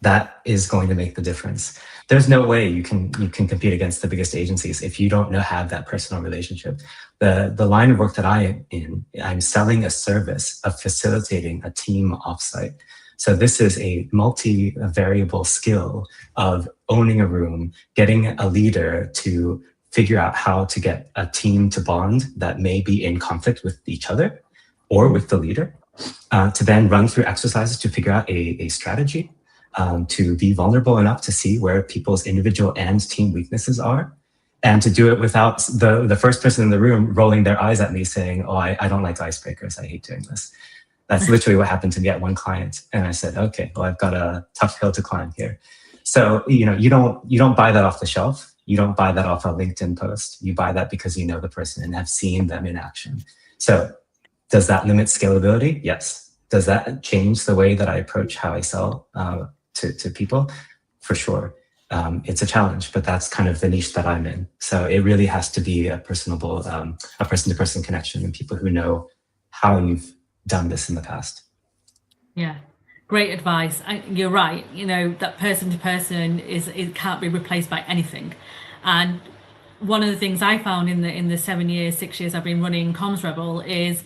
That is going to make the difference. There's no way you can compete against the biggest agencies if you don't have that personal relationship. The line of work that I am in, I'm selling a service of facilitating a team offsite. So this is a multi-variable skill of owning a room, getting a leader to figure out how to get a team to bond that may be in conflict with each other or with the leader, to then run through exercises to figure out a strategy, to be vulnerable enough to see where people's individual and team weaknesses are, and to do it without the first person in the room rolling their eyes at me saying, oh, I don't like icebreakers, I hate doing this. That's literally what happened to me at one client. And I said, okay, well, I've got a tough hill to climb here. So, you know, you don't buy that off the shelf. You don't buy that off a LinkedIn post. You buy that because you know the person and have seen them in action. So does that limit scalability? Yes. Does that change the way that I approach how I sell to people? For sure. It's a challenge, but that's kind of the niche that I'm in. So it really has to be a personable, a person-to-person connection and people who know how you've done this in the past.
Yeah, great advice. You're right. You know, that person-to-person it can't be replaced by anything. And one of the things I found in the 6 years I've been running CommsRebel is,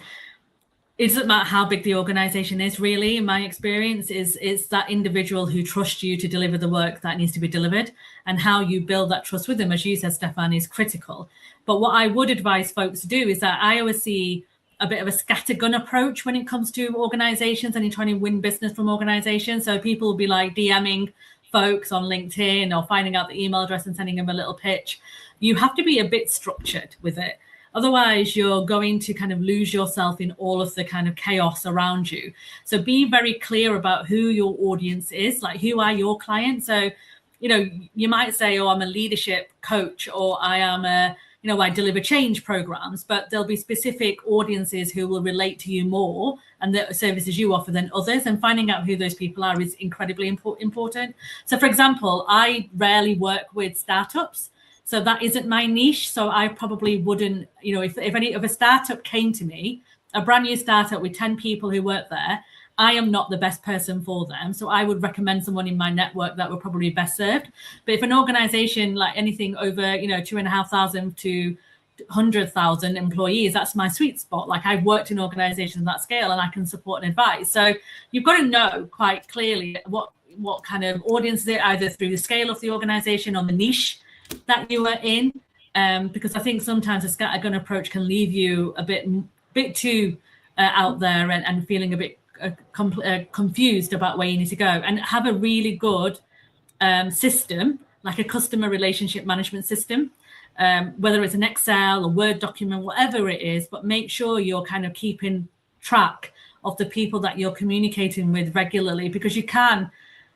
it doesn't matter how big the organization is, really, in my experience, it's that individual who trusts you to deliver the work that needs to be delivered, and how you build that trust with them, as you said, Stefan, is critical. But what I would advise folks to do is that I always see a bit of a scattergun approach when it comes to organizations and you're trying to win business from organizations. So people will be like DMing folks on LinkedIn or finding out the email address and sending them a little pitch. You have to be a bit structured with it. Otherwise, you're going to kind of lose yourself in all of the kind of chaos around you. So be very clear about who your audience is, like who are your clients. So, you know, you might say, oh, I'm a leadership coach, or I am I deliver change programs, but there'll be specific audiences who will relate to you more and the services you offer than others. And finding out who those people are is incredibly important. So, for example, I rarely work with startups. So that isn't my niche. So I probably wouldn't, if a startup came to me, a brand new startup with 10 people who work there, I am not the best person for them. So I would recommend someone in my network that would probably be best served. But if an organization like anything over, 2,500 to 100,000 employees, that's my sweet spot. Like I've worked in organizations of that scale and I can support and advise. So you've got to know quite clearly what kind of audience they're, either through the scale of the organization or the niche that you are in. Because I think sometimes a scattergun approach can leave you a bit too out there and feeling a bit confused about where you need to go, and have a really good system, like a customer relationship management system, whether it's an Excel, a Word document, whatever it is, but make sure you're kind of keeping track of the people that you're communicating with regularly, because you can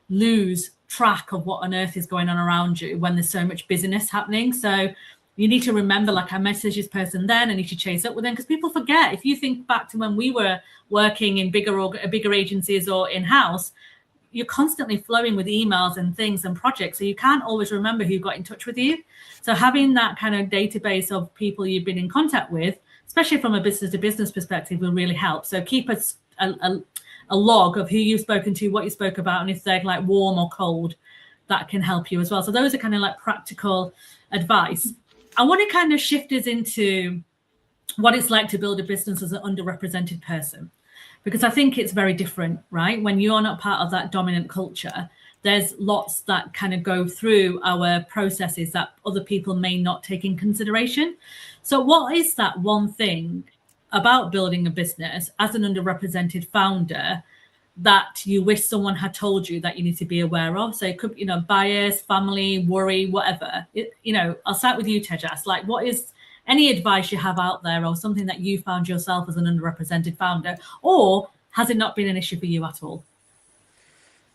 lose track of what on earth is going on around you when there's so much business happening. So you need to remember, like, I messaged this person then, I need to chase up with them, because people forget. If you think back to when we were working in bigger agencies or in-house, you're constantly flowing with emails and things and projects, so you can't always remember who got in touch with you. So having that kind of database of people you've been in contact with, especially from a business to business perspective, will really help. So keep a log of who you've spoken to, what you spoke about, and if they're like warm or cold, that can help you as well. So those are kind of like practical advice. I want to kind of shift us into what it's like to build a business as an underrepresented person, because I think it's very different, right? When you're not part of that dominant culture, there's lots that kind of go through our processes that other people may not take in consideration. So what is that one thing about building a business as an underrepresented founder that you wish someone had told you that you need to be aware of? So it could, bias, family, worry, whatever. I'll start with you, Tejas. Like, what is any advice you have out there, or something that you found yourself as an underrepresented founder, or has it not been an issue for you at all?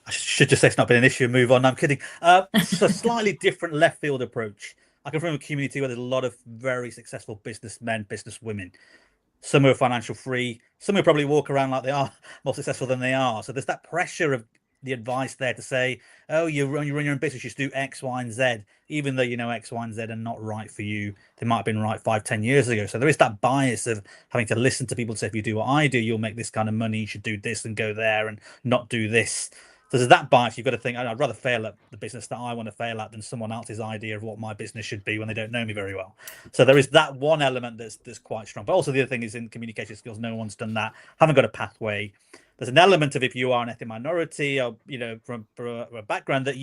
I should just say it's not been an issue and move on. No, I'm kidding. It's a slightly different left field approach. I come from a community where there's a lot of very successful businessmen, businesswomen. Some are financial free. Some will probably walk around like they are more successful than they are. So there's that pressure of the advice there to say, oh, you run your own business, you should do X, Y, and Z, even though you know X, Y, and Z are not right for you. They might have been right 5-10 years ago. So there is that bias of having to listen to people say, if you do what I do, you'll make this kind of money. You should do this and go there and not do this. So there's that bias. You've got to think, I'd rather fail at the business that I want to fail at than someone else's idea of what my business should be when they don't know me very well. So there is that one element that's quite strong. But also the other thing is in communication skills, no one's done that. Haven't got a pathway. There's an element of, if you are an ethnic minority or, from a background that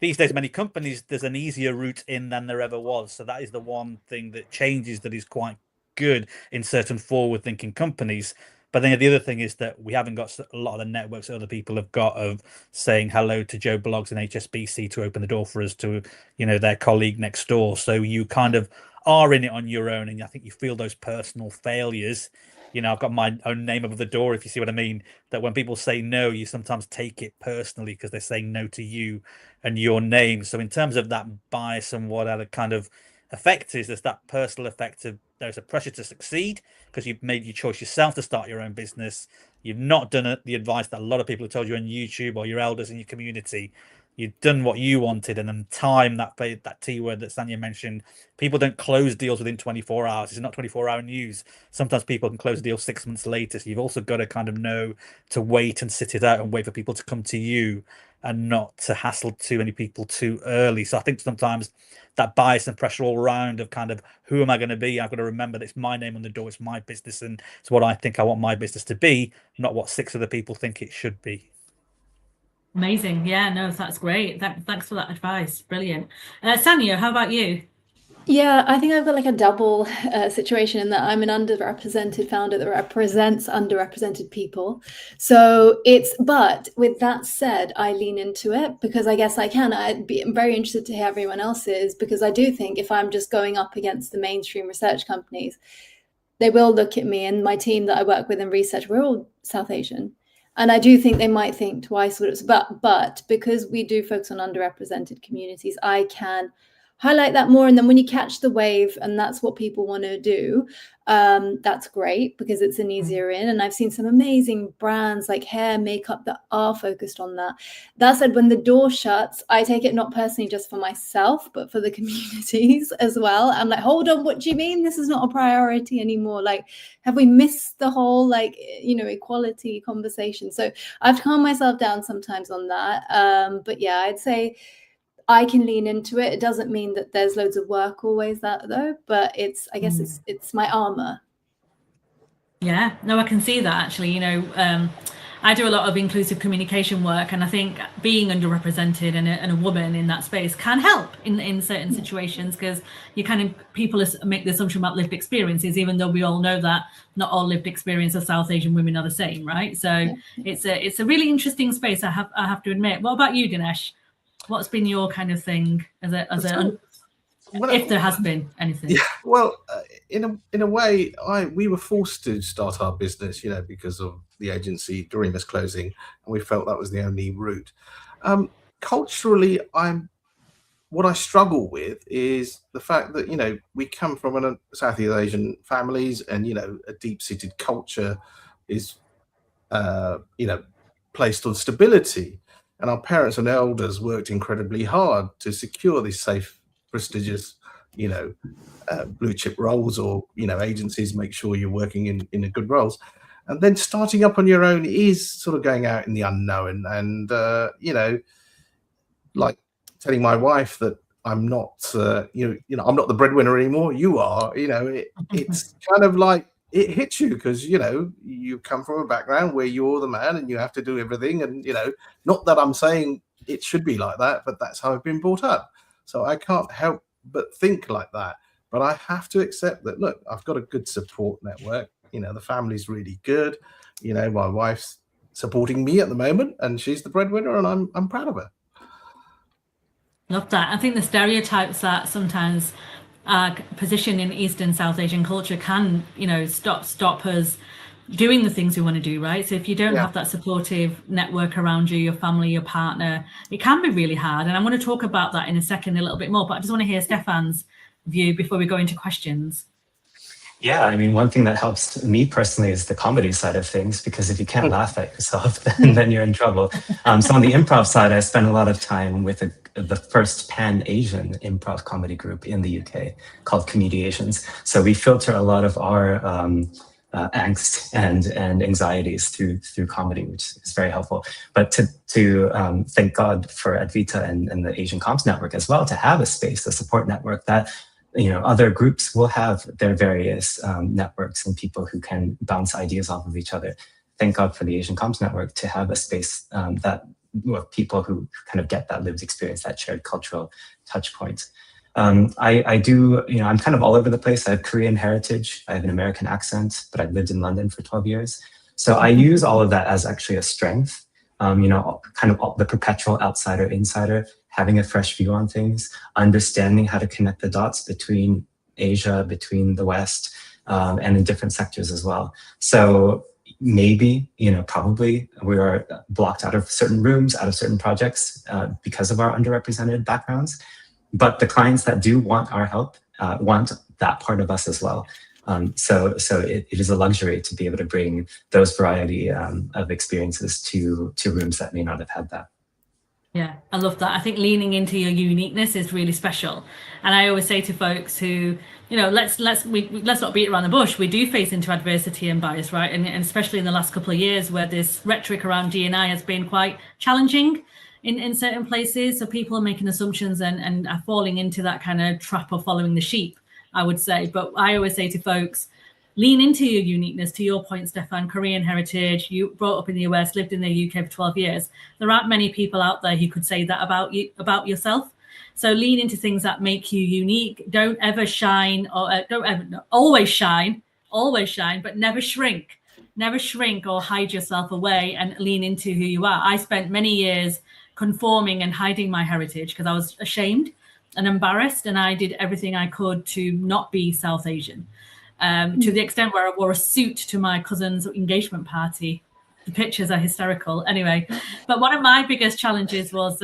these days, many companies, there's an easier route in than there ever was. So that is the one thing that changes, that is quite good in certain forward-thinking companies. But then the other thing is that we haven't got a lot of the networks that other people have got of saying hello to Joe Bloggs and HSBC to open the door for us to, their colleague next door. So you kind of are in it on your own, and I think you feel those personal failures. I've got my own name above the door, if you see what I mean, that when people say no, you sometimes take it personally because they're saying no to you and your name. So in terms of that bias and what other kind of effect is, there's that personal effect of there's a pressure to succeed because you've made your choice yourself to start your own business. You've not done the advice that a lot of people have told you on YouTube or your elders in your community. You've done what you wanted, and then time, that T word that Sania mentioned, people don't close deals within 24 hours. It's not 24-hour news. Sometimes people can close a deal 6 months later. So you've also got to kind of know to wait and sit it out and wait for people to come to you and not to hassle too many people too early. So I think sometimes that bias and pressure all around of kind of, who am I going to be? I've got to remember that it's my name on the door. It's my business, and it's what I think I want my business to be, not what 6 other people think it should be.
Amazing. Yeah, no, that's great. Thanks for that advice. Brilliant. Sania, how about you?
Yeah, I think I've got like a double situation in that I'm an underrepresented founder that represents underrepresented people. So but with that said, I lean into it because I guess I can. I'm very interested to hear everyone else's, because I do think if I'm just going up against the mainstream research companies, they will look at me and my team that I work with in research, we're all South Asian. And I do think they might think twice what it's about. But because we do focus on underrepresented communities, I can highlight that more. And then when you catch the wave and that's what people want to do, that's great because it's an easier in. And I've seen some amazing brands like hair, makeup that are focused on that. That said, when the door shuts, I take it not personally just for myself, but for the communities as well. I'm like, hold on, what do you mean this is not a priority anymore? Like, have we missed the whole, like, you know, equality conversation? So I've calmed myself down sometimes on that. But yeah, I'd say I can lean into it. It doesn't mean that there's loads of work always that though, but I guess it's my armor.
Yeah, no, I can see that actually. You know, I do a lot of inclusive communication work, and I think being underrepresented and a woman in that space can help in certain situations, because you kind of, people make the assumption about lived experiences, even though we all know that not all lived experience of South Asian women are the same, right? So it's a really interesting space, I have to admit. What about you, Dinesh? What's been your kind of thing if there has been anything?
Yeah, well, in a way, we were forced to start our business, you know, because of the agency Dreamers closing, and we felt that was the only route. Culturally, what I struggle with is the fact that, you know, we come from Southeast Asian families, and, you know, a deep-seated culture is, you know, placed on stability. And our parents and elders worked incredibly hard to secure these safe, prestigious, you know, blue chip roles, or, you know, agencies make sure you're working in a good roles. And then starting up on your own is sort of going out in the unknown. And, you know, like telling my wife that I'm not, you know, I'm not the breadwinner anymore. You are, you know, it's kind of like, it hits you because, you know, you come from a background where you're the man and you have to do everything. And, you know, not that I'm saying it should be like that, but that's how I've been brought up. So I can't help but think like that. But I have to accept that, look, I've got a good support network. You know, the family's really good. You know, my wife's supporting me at the moment, and she's the breadwinner, and I'm proud of her.
Love that. I think the stereotypes that sometimes position in East and South Asian culture can, you know, stop us doing the things we want to do, right? So if you don't have that supportive network around you, your family, your partner, it can be really hard. And I'm going to talk about that in a second a little bit more, but I just want to hear Stefan's view before we go into questions.
Yeah, I mean, one thing that helps me personally is the comedy side of things, because if you can't laugh at yourself, then you're in trouble. So on the improv side, I spent a lot of time with the first pan-Asian improv comedy group in the UK called Comediations. So we filter a lot of our angst and anxieties through comedy, which is very helpful. But to thank God for Advita and the Asian Comms Network as well, to have a space, a support network that, you know, other groups will have their various networks and people who can bounce ideas off of each other. Thank God for the Asian Comms Network to have a space that with people who kind of get that lived experience, that shared cultural touch points. I do, you know, I'm kind of all over the place. I have Korean heritage, I have an American accent, but I've lived in London for 12 years. So I use all of that as actually a strength, you know, kind of the perpetual outsider, insider, having a fresh view on things, understanding how to connect the dots between Asia, between the West, and in different sectors as well. So maybe, you know, probably we are blocked out of certain rooms, out of certain projects because of our underrepresented backgrounds. But the clients that do want our help want that part of us as well. So it is a luxury to be able to bring those variety of experiences to rooms that may not have had that.
Yeah, I love that. I think leaning into your uniqueness is really special. And I always say to folks who, you know, let's not beat around the bush. We do face into adversity and bias, right? And especially in the last couple of years where this rhetoric around D&I has been quite challenging in certain places. So people are making assumptions and are falling into that kind of trap of following the sheep, I would say. But I always say to folks, lean into your uniqueness. To your point, Stefan, Korean heritage, you brought up in the US, lived in the UK for 12 years. There aren't many people out there who could say that about you, about yourself. So lean into things that make you unique. Don't ever shine, or always shine, but never shrink. Never shrink or hide yourself away, and lean into who you are. I spent many years conforming and hiding my heritage because I was ashamed and embarrassed, and I did everything I could to not be South Asian. To the extent where I wore a suit to my cousin's engagement party. The pictures are hysterical. Anyway, but one of my biggest challenges was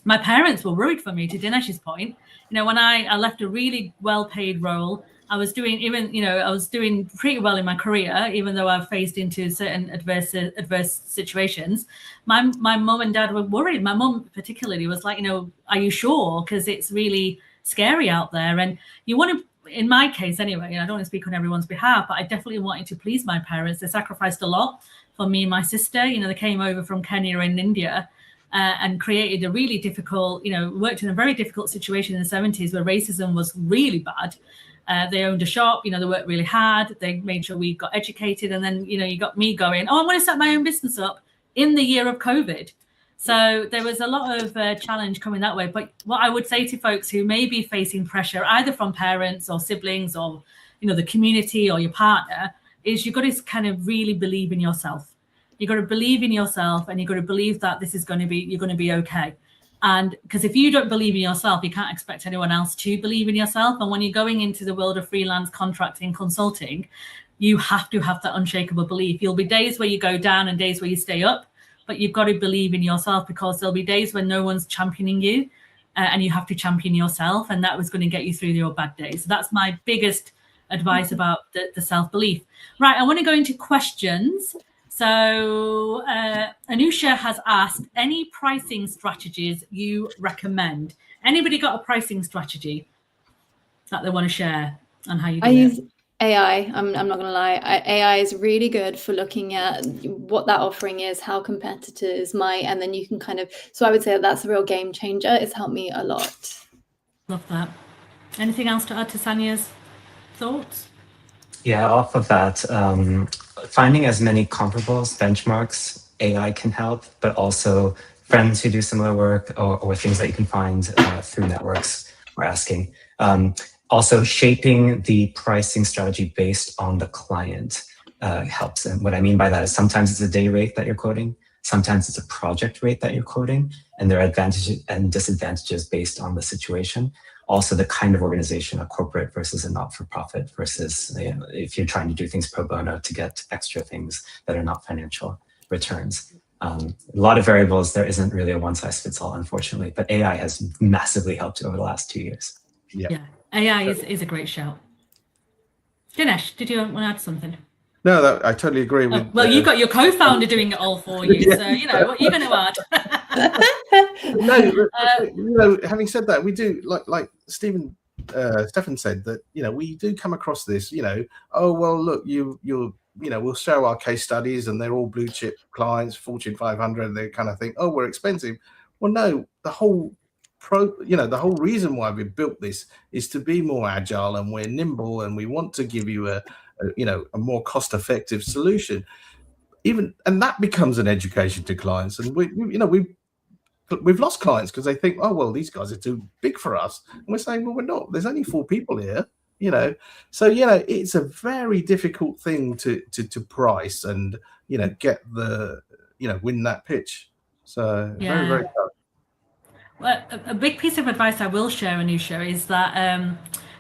my parents were worried for me, to Dinesh's point, when I left a really well-paid role, I was doing pretty well in my career, even though I've faced into certain adverse situations. My mum and dad were worried. My mum particularly was like, are you sure? Because it's really scary out there. And you want to, in my case anyway, I don't want to speak on everyone's behalf, but I definitely wanted to please my parents. They sacrificed a lot for me and my sister. They came over from Kenya and India and created a really difficult, worked in a very difficult situation in the 70s where racism was really bad. They owned a shop, they worked really hard. They made sure we got educated. And then, you got me going, I want to set my own business up in the year of COVID. So there was a lot of challenge coming that way. But what I would say to folks who may be facing pressure, either from parents or siblings or, the community or your partner, is you've got to kind of really believe in yourself. You've got to believe in yourself, and you've got to believe that you're going to be okay. And because if you don't believe in yourself, you can't expect anyone else to believe in yourself. And when you're going into the world of freelance contracting, consulting, you have to have that unshakable belief. You'll be days where you go down and days where you stay up, but you've got to believe in yourself, because there'll be days when no one's championing you and you have to champion yourself. And that was going to get you through your bad days. So that's my biggest advice about the self-belief. Right. I want to go into questions. So Anusha has asked, any pricing strategies you recommend? Anybody got a pricing strategy that they want to share on how you do it?
I use AI. I'm not going to lie. AI is really good for looking at what that offering is, how competitors might, and then you can so I would say that's a real game changer. It's helped me a lot.
Love that. Anything else to add to Sania's thoughts?
Yeah, off of that, finding as many comparables, benchmarks, AI can help, but also friends who do similar work or things that you can find through networks or asking. Also, shaping the pricing strategy based on the client helps. And what I mean by that is sometimes it's a day rate that you're quoting, sometimes it's a project rate that you're quoting, and there are advantages and disadvantages based on the situation. Also, the kind of organization, a corporate versus a not-for-profit versus if you're trying to do things pro bono to get extra things that are not financial returns. A lot of variables. There isn't really a one-size-fits-all, unfortunately, but AI has massively helped over the last 2 years.
Yeah. AI is a great shout. Dinesh, did you want to add something?
No, I totally agree with.
Well, you've got your co-founder doing it all for you, yeah. So what are you going to add?
No, having said that, we do like Stefan said that we do come across this. Oh well, look, we'll show our case studies and they're all blue chip clients, Fortune 500. And they kind of think, oh, we're expensive. Well, no, the whole reason why we built this is to be more agile, and we're nimble, and we want to give you a more cost-effective solution. And that becomes an education to clients. And we've lost clients because they think, oh well, these guys are too big for us. And we're saying, well, we're not. There's only 4 people here. So it's a very difficult thing to price and get the win that pitch. So
yeah.
Very, very tough.
Well, a big piece of advice I will share, Anusha, is that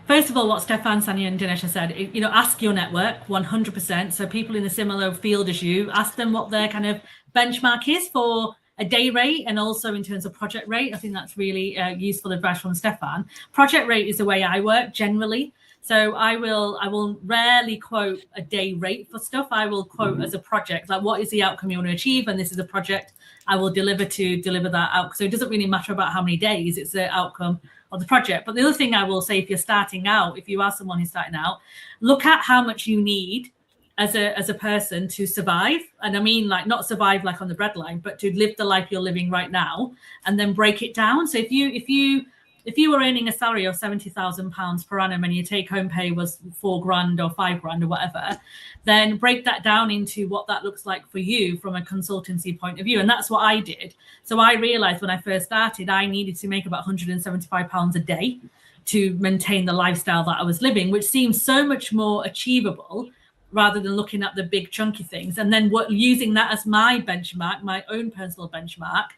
first of all, what Stefan, Sania and Dinesh have said, ask your network 100%. So people in a similar field as you, ask them what their kind of benchmark is for a day rate, and also in terms of project rate. I think that's really useful advice from Stefan. Project rate is the way I work generally. So I will rarely quote a day rate for stuff. I will quote as a project, like what is the outcome you want to achieve, and this is a project I will deliver that out. So it doesn't really matter about how many days, it's the outcome of the project. But the other thing I will say, if you're starting out, if you are someone who's starting out, look at how much you need as a person to survive. And I mean, like, not survive like on the breadline, but to live the life you're living right now, and then break it down. So if you were earning a salary of £70,000 per annum and your take-home pay was £4,000 or £5,000 or whatever, then break that down into what that looks like for you from a consultancy point of view. And that's what I did. So I realized when I first started, I needed to make about £175 a day to maintain the lifestyle that I was living, which seems so much more achievable rather than looking at the big chunky things. And then using that as my benchmark, my own personal benchmark,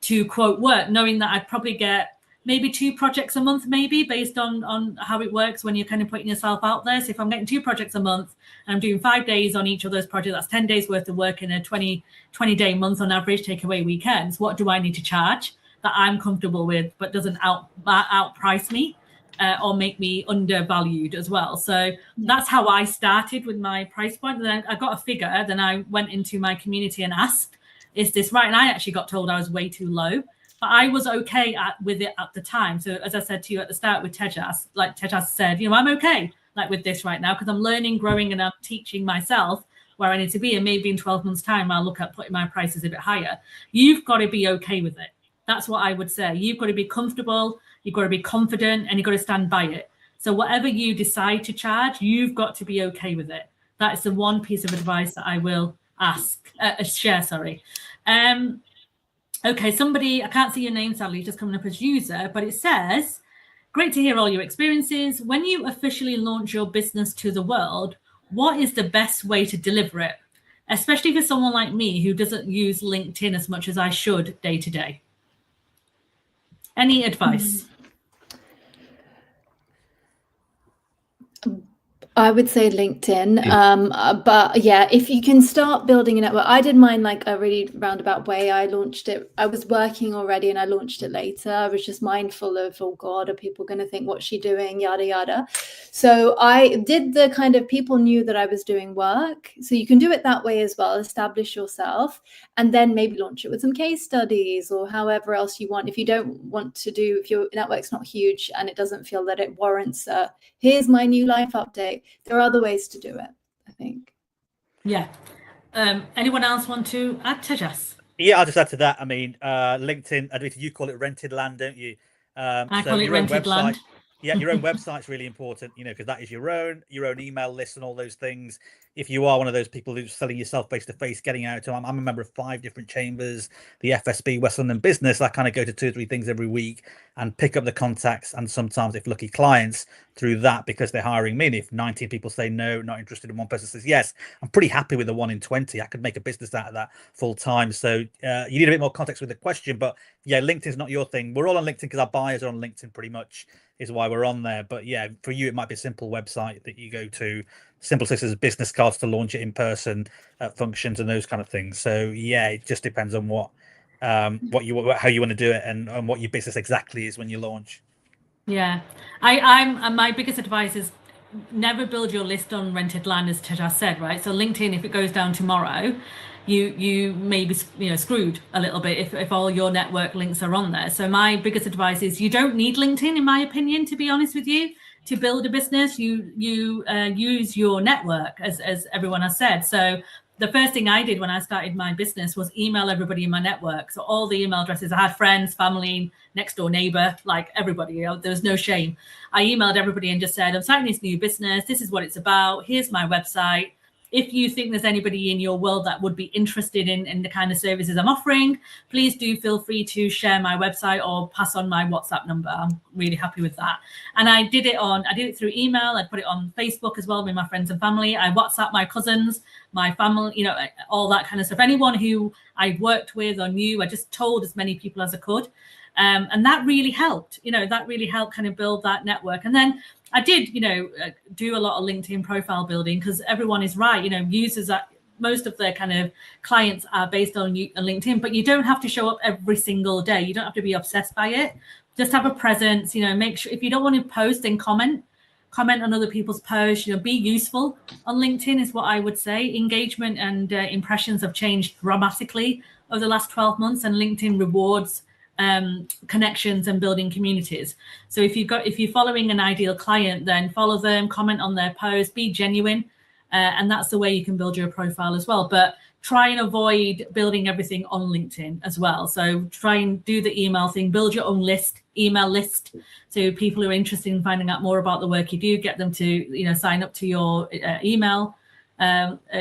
to quote work, knowing that I'd probably get maybe 2 projects a month, maybe based on how it works when you're kind of putting yourself out there. So if I'm getting 2 projects a month and I'm doing 5 days on each of those projects, that's 10 days worth of work in a 20-day month on average, take away weekends. What do I need to charge that I'm comfortable with, but doesn't outprice me? or make me undervalued as well. So that's how I started with my price point. And then I got a figure. Then I went into my community and asked, is this right? And I actually got told I was way too low. But I was okay with it at the time. So as I said to you at the start with Tejas, like Tejas said, I'm okay like with this right now because I'm learning, growing, and I'm teaching myself where I need to be. And maybe in 12 months' time, I'll look at putting my prices a bit higher. You've got to be okay with it. That's what I would say. You've got to be comfortable. You've got to be confident, and you've got to stand by it. So whatever you decide to charge, you've got to be okay with it. That is the one piece of advice that I will share. Sorry. Okay, somebody, I can't see your name, sadly, just coming up as user, but it says, great to hear all your experiences. When you officially launch your business to the world, what is the best way to deliver it? Especially for someone like me who doesn't use LinkedIn as much as I should day to day. Any advice?
I would say LinkedIn, but yeah, if you can start building a network. I did mine like a really roundabout way. I launched it. I was working already and I launched it later. I was just mindful of, oh God, are people going to think what's she doing, yada, yada. So I did the kind of, people knew that I was doing work. So you can do it that way as well, establish yourself, and then maybe launch it with some case studies or however else you want. If you don't want to do, if your network's not huge and it doesn't feel that it warrants here's my new life update, there are other ways to do it, I think.
Yeah. Anyone else want to add, Tejas?
Yeah, I'll just add to that. I mean, LinkedIn, Advita, you call it rented land, don't you?
I call it rented land.
Yeah, your own website's really important, because that is your own email list and all those things. If you are one of those people who's selling yourself face to face, getting out to, I'm a member of 5 different chambers, the FSB, West London Business. I kind of go to 2 or 3 things every week and pick up the contacts and sometimes, if lucky, clients through that because they're hiring me. And if 19 people say no, not interested, and one person says yes, I'm pretty happy with the 1 in 20. I could make a business out of that full time. So you need a bit more context with the question. But yeah, LinkedIn's not your thing. We're all on LinkedIn because our buyers are on LinkedIn pretty much, is why we're on there. But yeah, for you, it might be a simple website that you go to, simple things as business cards to launch it in person at functions and those kind of things. So yeah, it just depends on how you want to do it and what your business exactly is when you launch.
Yeah, I'm my biggest advice is never build your list on rented land, as Tejas said, right? So LinkedIn, if it goes down tomorrow, you may be screwed a little bit if all your network links are on there. So my biggest advice is you don't need LinkedIn, in my opinion, to be honest with you, to build a business. You use your network, as everyone has said. So the first thing I did when I started my business was email everybody in my network. So all the email addresses, I had friends, family, next door neighbor, like everybody, there was no shame. I emailed everybody and just said, I'm starting this new business. This is what it's about. Here's my website. If you think there's anybody in your world that would be interested in the kind of services I'm offering, please do feel free to share my website or pass on my WhatsApp number. I'm really happy with that. And I did it through email. I put it on Facebook as well with my friends and family. I WhatsApp my cousins, my family, all that kind of stuff. Anyone who I worked with or knew, I just told as many people as I could. And that really helped, that really helped kind of build that network. And then I did, do a lot of LinkedIn profile building because everyone is right. Users are, most of their kind of clients are based on LinkedIn, but you don't have to show up every single day. You don't have to be obsessed by it. Just have a presence, make sure if you don't want to post, then comment on other people's posts, be useful on LinkedIn is what I would say. Engagement and impressions have changed dramatically over the last 12 months, and LinkedIn rewards connections and building communities. So if you're following an ideal client, then follow them, comment on their posts, be genuine, and that's the way you can build your profile as well. But try and avoid building everything on LinkedIn as well. So try and do the email thing, build your own email list. So people who are interested in finding out more about the work you do, get them to sign up to your email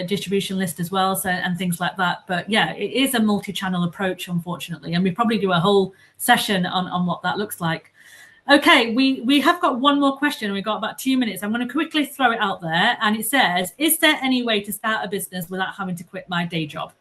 distribution list as well, and things like that. But yeah, it is a multi-channel approach, unfortunately, and we probably do a whole session on what that looks like. Okay, we have got one more question. We've got about 2 minutes. I'm going to quickly throw it out there, and it says, is there any way to start a business without having to quit my day job?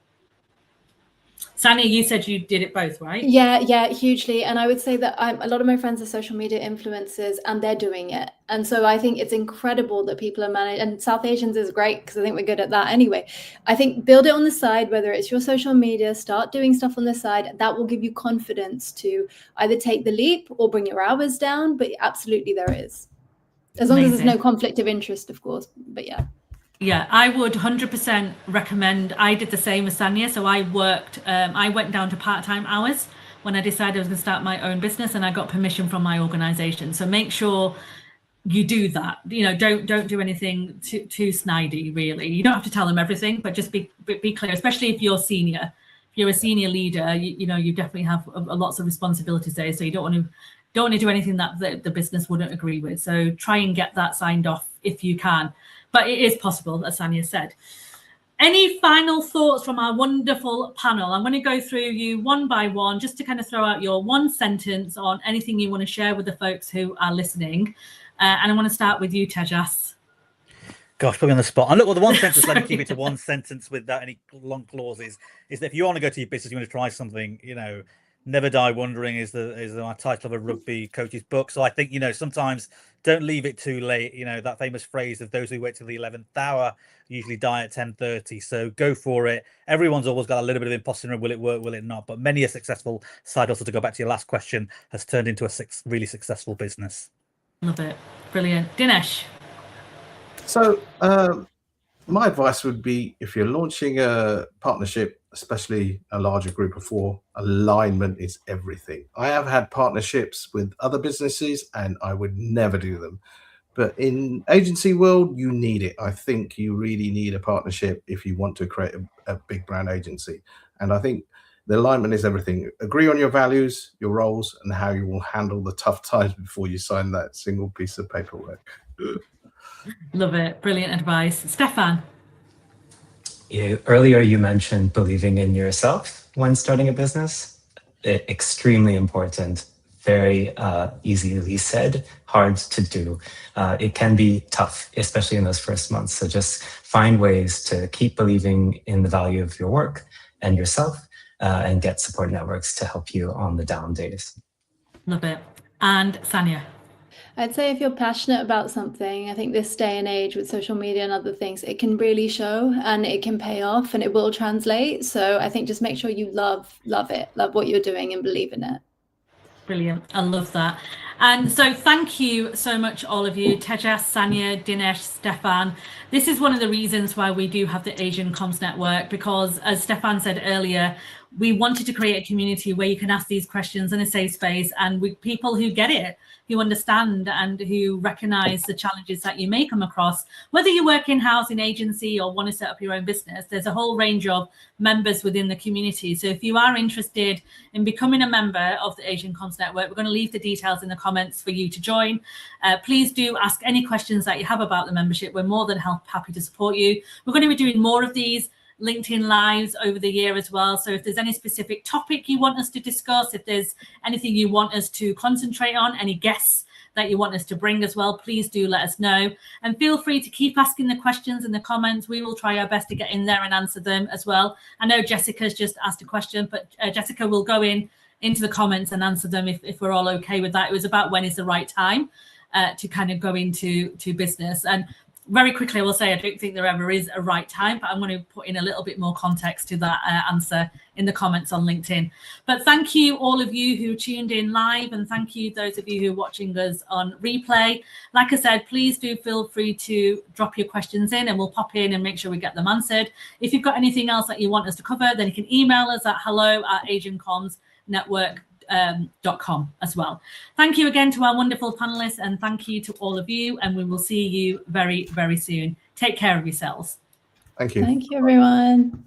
Sania, you said you did it both, right?
Yeah, hugely. And I would say that a lot of my friends are social media influencers and they're doing it. And so I think it's incredible that people are managed, and South Asians is great because I think we're good at that anyway. I think build it on the side, whether it's your social media, start doing stuff on the side. That will give you confidence to either take the leap or bring your hours down. But absolutely there is. As long as there's no conflict of interest, of course. But yeah.
Yeah, I would 100% recommend. I did the same as Sania. So I went down to part-time hours when I decided I was going to start my own business, and I got permission from my organization. So make sure you do that. You know, don't do anything too snidey, really. You don't have to tell them everything, but just be clear, especially if you're senior. If you're a senior leader, you know, you definitely have lots of responsibilities there. So you don't want to do anything that the business wouldn't agree with. So try and get that signed off if you can. But it is possible, as Sania said. Any final thoughts from our wonderful panel? I'm going to go through you one by one, just to kind of throw out your one sentence on anything you want to share with the folks who are listening. And I want to start with you, Tejas.
Gosh, put me on the spot. And look, well, the one sentence, let me keep it to one sentence without any long clauses, is that if you want to go to your business, you want to try something, you know, never die wondering is the title of a rugby coach's book. So I think, you know, sometimes don't leave it too late. You know, that famous phrase of those who wait till the 11th hour usually die at 10:30. So go for it. Everyone's always got a little bit of imposter syndrome. Will it work? Will it not? But many a successful side hustle, to go back to your last question, has turned into a really successful business.
Love it. Brilliant. Dinesh.
So my advice would be, if you're launching a partnership, especially a larger group of 4, alignment is everything. I have had partnerships with other businesses and I would never do them. But in agency world, you need it. I think you really need a partnership if you want to create a big brand agency. And I think the alignment is everything. Agree on your values, your roles, and how you will handle the tough times before you sign that single piece of paperwork.
Love it. Brilliant advice. Stefan.
Earlier, you mentioned believing in yourself when starting a business. Extremely important. Very easily said, hard to do. It can be tough, especially in those first months. So just find ways to keep believing in the value of your work and yourself, and get support networks to help you on the down days.
Love it. And Sania.
I'd say if you're passionate about something, I think this day and age with social media and other things, it can really show and it can pay off and it will translate. So I think just make sure you love it, love what you're doing and believe in it.
Brilliant. I love that. And so thank you so much, all of you, Tejas, Sania, Dinesh, Stefan. This is one of the reasons why we do have the Asian Comms Network, because as Stefan said earlier, we wanted to create a community where you can ask these questions in a safe space, and with people who get it, who understand and who recognize the challenges that you may come across, whether you work in-house in agency or want to set up your own business. There's a whole range of members within the community. So if you are interested in becoming a member of the Asian Comms Network, we're going to leave the details in the comments for you to join. Please do ask any questions that you have about the membership. We're more than happy to support you. We're going to be doing more of these LinkedIn lives over the year as well. So if there's any specific topic you want us to discuss, if there's anything you want us to concentrate on, any guests that you want us to bring as well, please do let us know. And feel free to keep asking the questions in the comments. We will try our best to get in there and answer them as well. I know Jessica's just asked a question, but Jessica will go into the comments and answer them if we're all okay with that. It was about when is the right time to kind of go into business. And very quickly, I will say I don't think there ever is a right time, but I'm going to put in a little bit more context to that answer in the comments on LinkedIn. But thank you, all of you who tuned in live, and thank you, those of you who are watching us on replay. Like I said, please do feel free to drop your questions in and we'll pop in and make sure we get them answered. If you've got anything else that you want us to cover, then you can email us at hello@asiancommsnetwork.com as well. Thank you again to our wonderful panelists, and thank you to all of you, and we will see you very, very soon. Take care of yourselves.
Thank you.
Thank you, everyone.